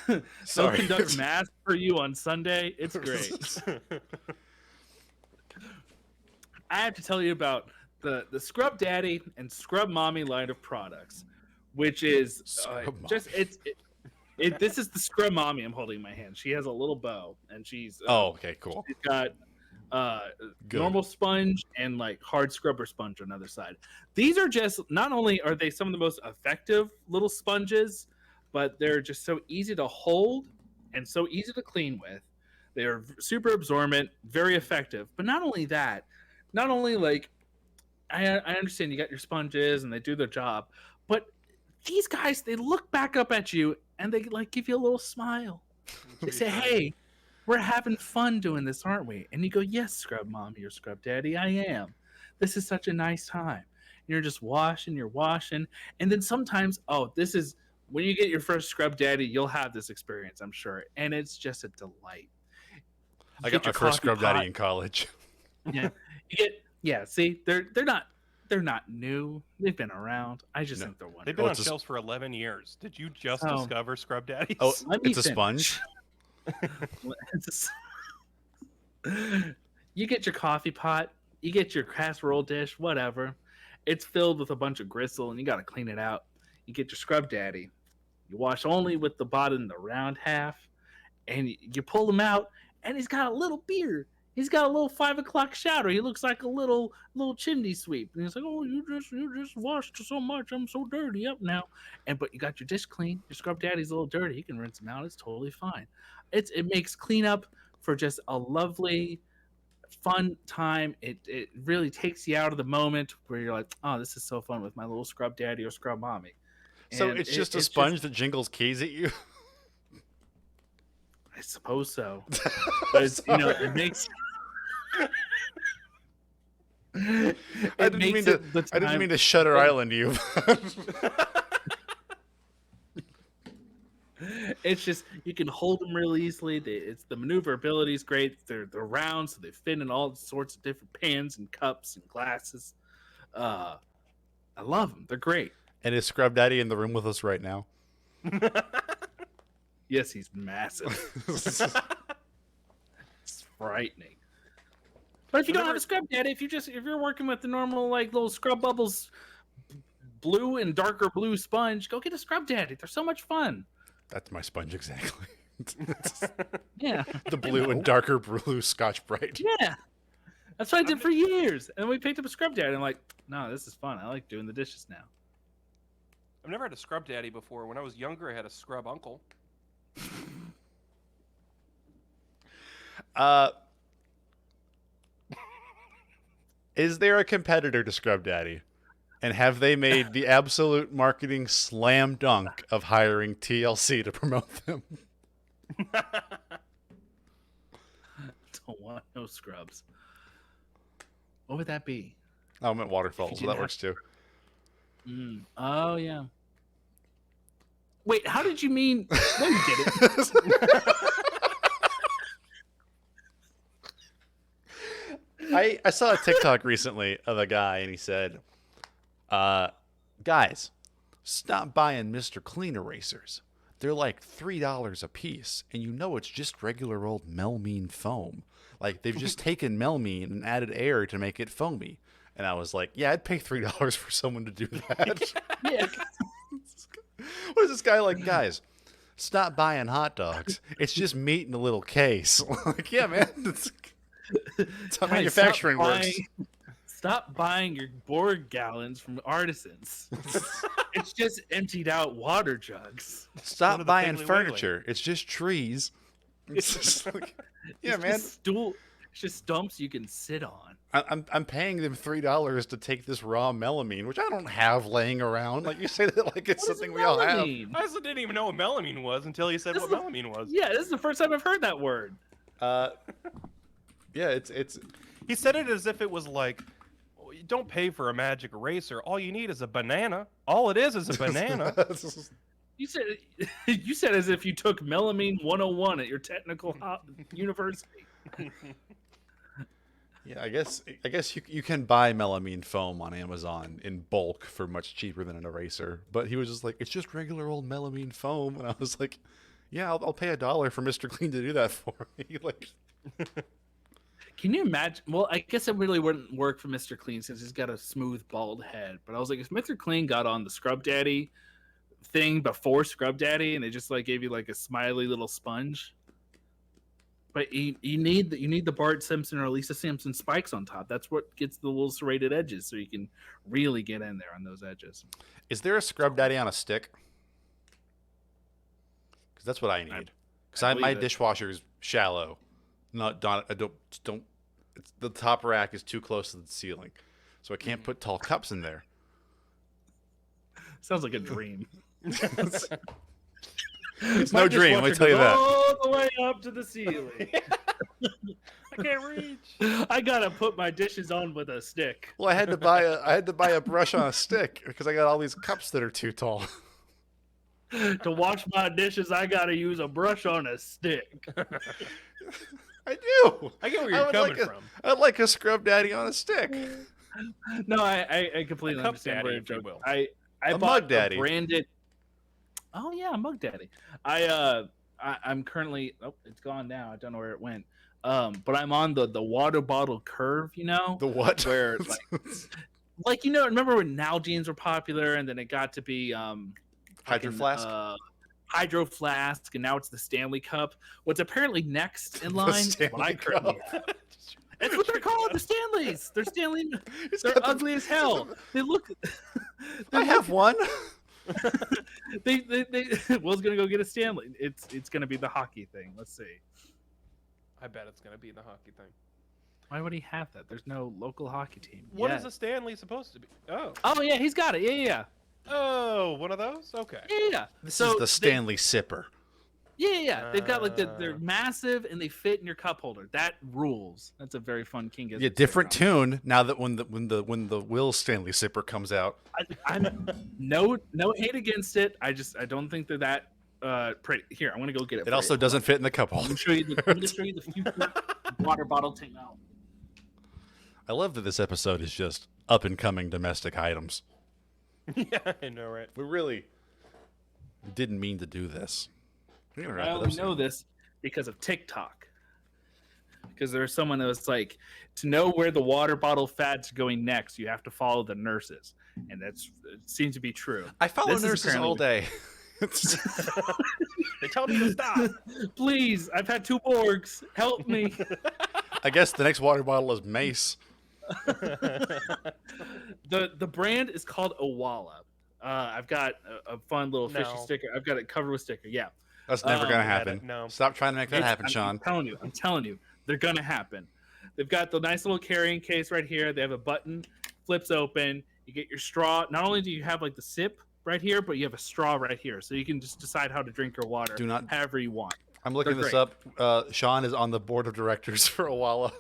B: They'll conduct mass for you on Sunday. It's great. I have to tell you about the Scrub Daddy and Scrub Mommy line of products, which is
A: Scrub
B: just this is the Scrub Mommy I'm holding in my hand. She has a little bow, and she's
A: Okay, cool.
B: she's got
A: Good.
B: normal sponge and like hard scrubber sponge on the other side. These are just, not only are they some of the most effective little sponges, but they're just so easy to hold and so easy to clean with. They are super absorbent, very effective. But not only that, not only like I understand you got your sponges and they do their job, but these guys, they look back up at you and they like give you a little smile. They say, "Hey, we're having fun doing this, aren't we?" And you go, "Yes, Scrub Mommy or Scrub Daddy, I am. This is such a nice time." And you're just washing, and then sometimes, this is when you get your first Scrub Daddy, you'll have this experience, I'm sure, and it's just a delight.
A: I got my first Scrub Daddy in college.
B: Yeah, See, they're not new. They've been around. I just think they're wonderful.
C: They've been on shelves for 11 years. Did you just discover Scrub Daddies?
A: Oh,
B: Let me
A: it's a sponge.
B: You get your coffee pot, you get your casserole dish, whatever. It's filled with a bunch of gristle, and you got to clean it out. You get your Scrub Daddy. You wash only with the bottom, the round half, and you pull him out, and he's got a little beard. He's got a little 5 o'clock shadow. He looks like a little chimney sweep. And he's like, "Oh, you just washed so much. I'm so dirty up now." But you got your dish clean. Your Scrub Daddy's a little dirty. You can rinse him out. It's totally fine. It makes cleanup for just a lovely, fun time. It really takes you out of the moment where you're like, "Oh, this is so fun with my little Scrub Daddy or Scrub Mommy."
A: So
B: And
A: it's just a sponge that jingles keys at you?
B: I suppose so. But it's, it makes.
A: I didn't mean to Shutter Island you.
B: It's just you can hold them real easily. It's the maneuverability is great. They're round, so they fit in all sorts of different pans and cups and glasses. I love them. They're great.
A: And is Scrub Daddy in the room with us right now?
B: Yes, he's massive. It's frightening. But if you don't have a Scrub Daddy, if you're working with the normal like little Scrub Bubbles blue and darker blue sponge, go get a Scrub Daddy. They're so much fun.
A: That's my sponge exactly.
B: Yeah.
A: The blue and darker blue Scotch Brite.
B: Yeah. That's what I did for years. And we picked up a Scrub Daddy. I'm like, no, this is fun. I like doing the dishes now.
C: I've never had a Scrub Daddy before. When I was younger, I had a Scrub Uncle.
A: Is there a competitor to Scrub Daddy? And have they made the absolute marketing slam dunk of hiring TLC to promote them?
B: Don't want no scrubs. What would that be?
A: Oh, I'm at Waterfalls, so that works too.
B: Oh, yeah. Wait, how did you mean? No, you didn't.
A: I saw a TikTok recently of a guy, and he said, guys, stop buying Mr. Clean erasers. They're like $3 a piece, and you know it's just regular old melamine foam. Like, they've just taken melamine and added air to make it foamy. And I was like, yeah, I'd pay $3 for someone to do that.
B: Yeah.
A: What is this guy like? Guys, stop buying hot dogs. It's just meat in a little case. Like, yeah, man. That's how manufacturing works.
B: Stop buying your Borg gallons from artisans. It's just emptied out water jugs.
A: Stop buying furniture. It's just trees. It's just like, yeah,
B: it's
A: man.
B: It's just stumps you can sit on.
A: I'm paying them $3 to take this raw melamine, which I don't have laying around. Like, you say that like it's something we all have.
C: I also didn't even know what melamine was until you said what melamine was.
B: Yeah, this is the first time I've heard that word.
A: Yeah, it's.
C: He said it as if it was like, you don't pay for a magic eraser. All you need is a banana. All it is a banana.
B: You said as if you took melamine 101 at your technical university.
A: Yeah, I guess you can buy melamine foam on Amazon in bulk for much cheaper than an eraser. But he was just like, it's just regular old melamine foam, and I was like, yeah, I'll pay $1 for Mr. Clean to do that for me. Like,
B: can you imagine? Well, I guess it really wouldn't work for Mr. Clean since he's got a smooth bald head. But I was like, if Mr. Clean got on the Scrub Daddy thing before Scrub Daddy, and they just like gave you like a smiley little sponge. But you need the Bart Simpson or Lisa Simpson spikes on top. That's what gets the little serrated edges, so you can really get in there on those edges.
A: Is there a Scrub Daddy on a stick? Because that's what I need. Because my dishwasher is shallow. I don't. It's, the top rack is too close to the ceiling, so I can't put tall cups in there.
B: Sounds like a dream.
A: It's no dream, let me tell you that.
B: All the way up to the ceiling.
C: I can't reach.
B: I gotta put my dishes on with a stick.
A: Well, I had to buy a brush on a stick because I got all these cups that are too tall.
B: To wash my dishes, I gotta use a brush on a stick.
A: I do.
C: I get where you're coming from.
A: I'd like a Scrub Daddy on a stick.
B: No, I completely
C: Cup
B: understand
C: daddy,
B: where
C: if you will.
B: I
A: A
B: bought
A: Mug Daddy.
B: a branded. Oh yeah, a Mug Daddy. I'm currently. Oh, it's gone now. I don't know where it went. But I'm on the water bottle curve. You know
A: The what?
B: where like remember when Nalgene's were popular, and then it got to be
A: Hydro Flask.
B: Hydro Flask, and now it's the Stanley Cup. What's apparently next in line is what I currently have. It's what they're called, the Stanleys. They're Stanley. They're ugly as hell. They look.
A: I have one.
B: they Will's gonna go get a Stanley. It's gonna be the hockey thing. Let's see.
C: I bet it's gonna be the hockey thing.
B: Why would he have that? There's no local hockey team.
C: What is a Stanley supposed to be?
B: Oh yeah, he's got it. Yeah.
C: Oh, one of those? Okay.
B: Yeah.
A: This is the Stanley Sipper.
B: Yeah. They've got like they're massive and they fit in your cup holder. That rules. That's a very fun King Gizzard.
A: Yeah, different tune now that when the Will Stanley Sipper comes out.
B: I'm no hate against it. I don't think they're that pretty. Here, I'm gonna go get it.
A: It also doesn't fit in the cup
B: I'm
A: holder.
B: gonna show you the future water bottle technology.
A: I love that this episode is just up and coming domestic items.
C: Yeah, I know, right?
A: We really didn't mean to do this. We're gonna wrap
B: I
A: it up
B: only
A: soon.
B: know this because of TikTok. Because there's someone that was like, to know where the water bottle fads are going next, you have to follow the nurses, and it seems to be true.
A: I follow
B: This is
A: nurses all day.
C: They tell me to stop.
B: Please, I've had 2 Borgs. Help me.
A: I guess the next water bottle is Mace.
B: The brand is called Owala. I've got a fun little fishy
C: No.
B: sticker. I've got it covered with sticker. Yeah.
A: That's never gonna happen.
C: no.
A: Stop trying to make that happen,
B: I'm
A: Sean.
B: telling you, they're gonna happen. They've got the nice little carrying case right here. They have a button, flips open. You get your straw. Not only do you have like the sip right here, but you have a straw right here, so you can just decide how to drink your water.
A: Do not.
B: However you want.
A: I'm looking
B: They're
A: this
B: great.
A: up. Sean is on the board of directors for Owala.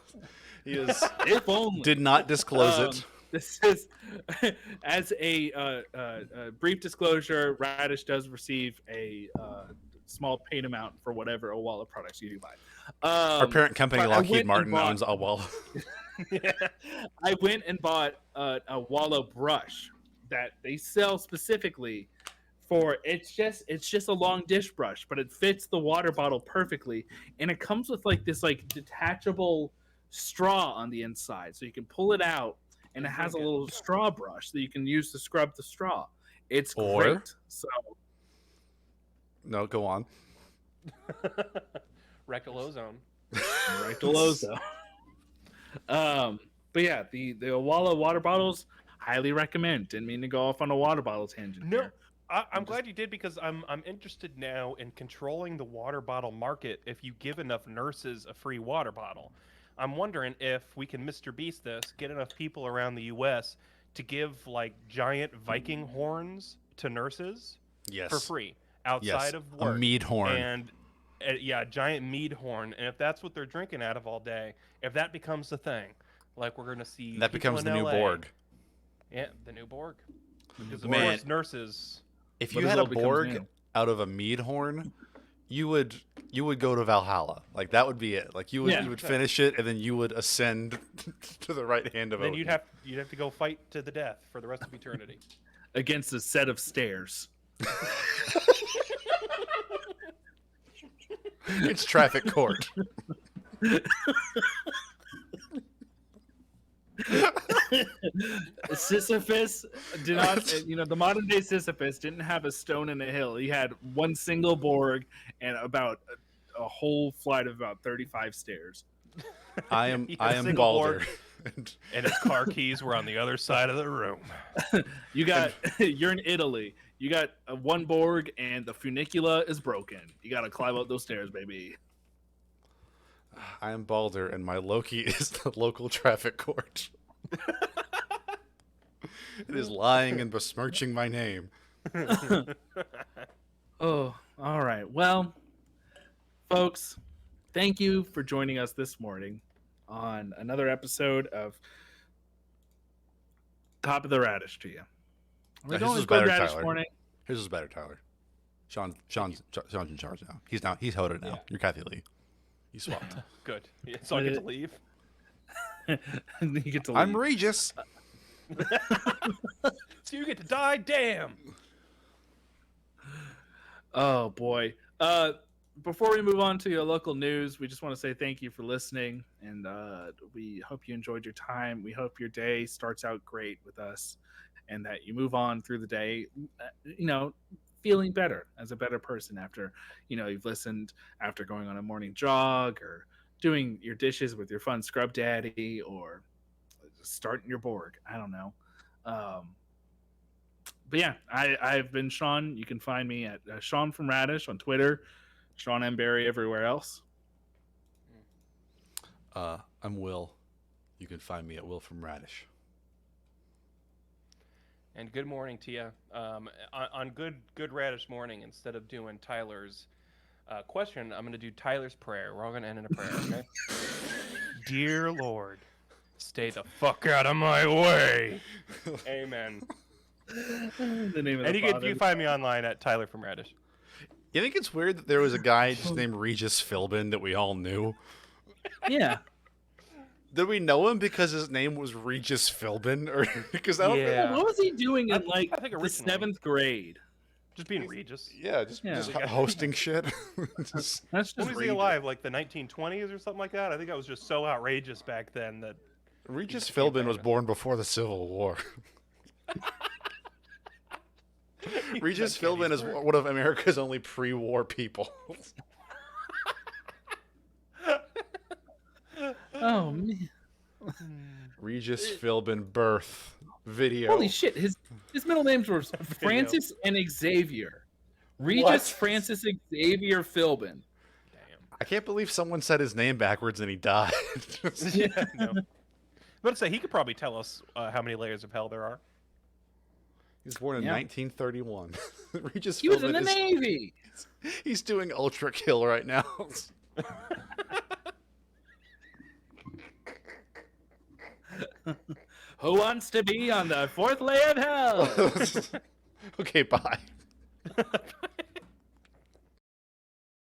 A: He is.
B: If only.
A: Did not disclose it.
B: This is, as a brief disclosure, Radish does receive a small paid amount for whatever Owala products you do buy.
A: Our parent company,
B: but I went
A: Lockheed
B: and
A: Martin,
B: bought-
A: owns Owala.
B: I went and bought a Wallow brush that they sell specifically for. It's just a long dish brush, but it fits the water bottle perfectly, and it comes with like this like detachable straw on the inside, so you can pull it out, and it has a little straw brush that you can use to scrub the straw. It's
A: Or-
B: great. So
A: No, go on.
C: Rectal ozone.
B: rectal ozone. But yeah, the Owala water bottles, highly recommend. Didn't mean to go off on a water bottle tangent.
C: No,
B: here.
C: I'm glad you did, because I'm interested now in controlling the water bottle market. If you give enough nurses a free water bottle, I'm wondering if we can Mr. Beast this, get enough people around the U.S. to give like giant Viking horns to nurses
A: Yes.
C: for free outside
A: Yes.
C: of work.
A: A mead horn.
C: And yeah, a giant mead horn. And if that's what they're drinking out of all day, if that becomes the thing, like we're going to see
A: That
C: people
A: becomes
C: in
A: the new
C: LA.
A: Borg.
C: Yeah, the new Borg. Because of
A: Man.
C: course nurses.
A: If
B: What
A: you
B: is
A: had a
B: all becomes
A: Borg
B: new?
A: out of a mead horn, you would go to Valhalla. Like that would be it. Like you would
B: Yeah.
A: you would finish it and then you would ascend to the right hand of
C: Then
A: Odin.
C: you'd have to go fight to the death for the rest of eternity.
B: Against a set of stairs.
A: It's traffic court.
B: Sisyphus did not, the modern day Sisyphus didn't have a stone in a hill. He had one single Borg and about a whole flight of about 35 stairs.
A: I am
C: He had a single
A: Balder.
C: Borg. And his car keys were on the other side of the room.
B: You got, you're in Italy. You got one Borg and the funicula is broken. You got to climb up those stairs, baby.
A: I am Balder and my Loki is the local traffic court. It is lying and besmirching my name.
B: Oh, all right. Well, folks, thank you for joining us this morning on another episode of Top of the Radish to you. We're
A: His
B: going
A: was
B: with Good
A: better,
B: Radish
A: Tyler.
B: Morning.
A: His is better, Tyler. Sean's in charge now. He's held it now.
C: Yeah.
A: You're Kathy Lee. You swapped.
C: Good. Yeah, so I get to leave.
B: You get to leave.
A: I'm Regis.
C: So you get to die. Damn.
B: Oh boy. Before we move on to your local news, we just want to say thank you for listening, and we hope you enjoyed your time. We hope your day starts out great with us, and that you move on through the day, feeling better as a better person after, you've listened, after going on a morning jog or doing your dishes with your fun scrub daddy or starting your Borg. I don't know. But yeah, I've been Sean. You can find me at Sean from Radish on Twitter, Sean M. Berry everywhere else.
A: I'm Will. You can find me at Will from Radish.
C: And good morning to you. On Good Radish Morning, instead of doing Tyler's question, I'm going to do Tyler's prayer. We're all going to end in a prayer, okay? Dear Lord, stay the fuck out of my way. Amen.
B: The name of
C: And
B: the
C: you
B: Father.
C: can find me online at Tyler from Radish.
A: You think it's weird that there was a guy just named Regis Philbin that we all knew?
B: Yeah.
A: Did we know him because his name was Regis Philbin, or because I don't think,
C: Yeah.
B: What was he doing in
C: I think
B: the
C: originally.
B: 7th grade?
C: Just being Regis.
A: yeah, just
B: Yeah.
A: hosting shit. Just-
B: That's
C: When
B: just
C: was he
B: Regis.
C: alive? Like the 1920s or something like that? I think that was just so outrageous back then that.
A: Regis
C: became
A: Philbin was
C: famous.
A: born before the Civil War. Regis
C: That can't be
A: Philbin is
C: true.
A: one of America's only pre-war people.
B: Oh man!
A: Regis Philbin birth video.
B: Holy shit! His middle names were Francis and Xavier. Regis
A: What?
B: Francis Xavier Philbin.
C: Damn.
A: I can't believe someone said his name backwards and he died.
C: Yeah, no. But say he could probably tell us how many layers of hell there are.
A: He was born in
B: Yeah.
A: 1931. Regis
B: He was in
A: Philbin
B: the Navy.
A: He's doing Ultra Kill right now.
B: Who wants to be on the 4th layer of hell?
A: Okay, bye.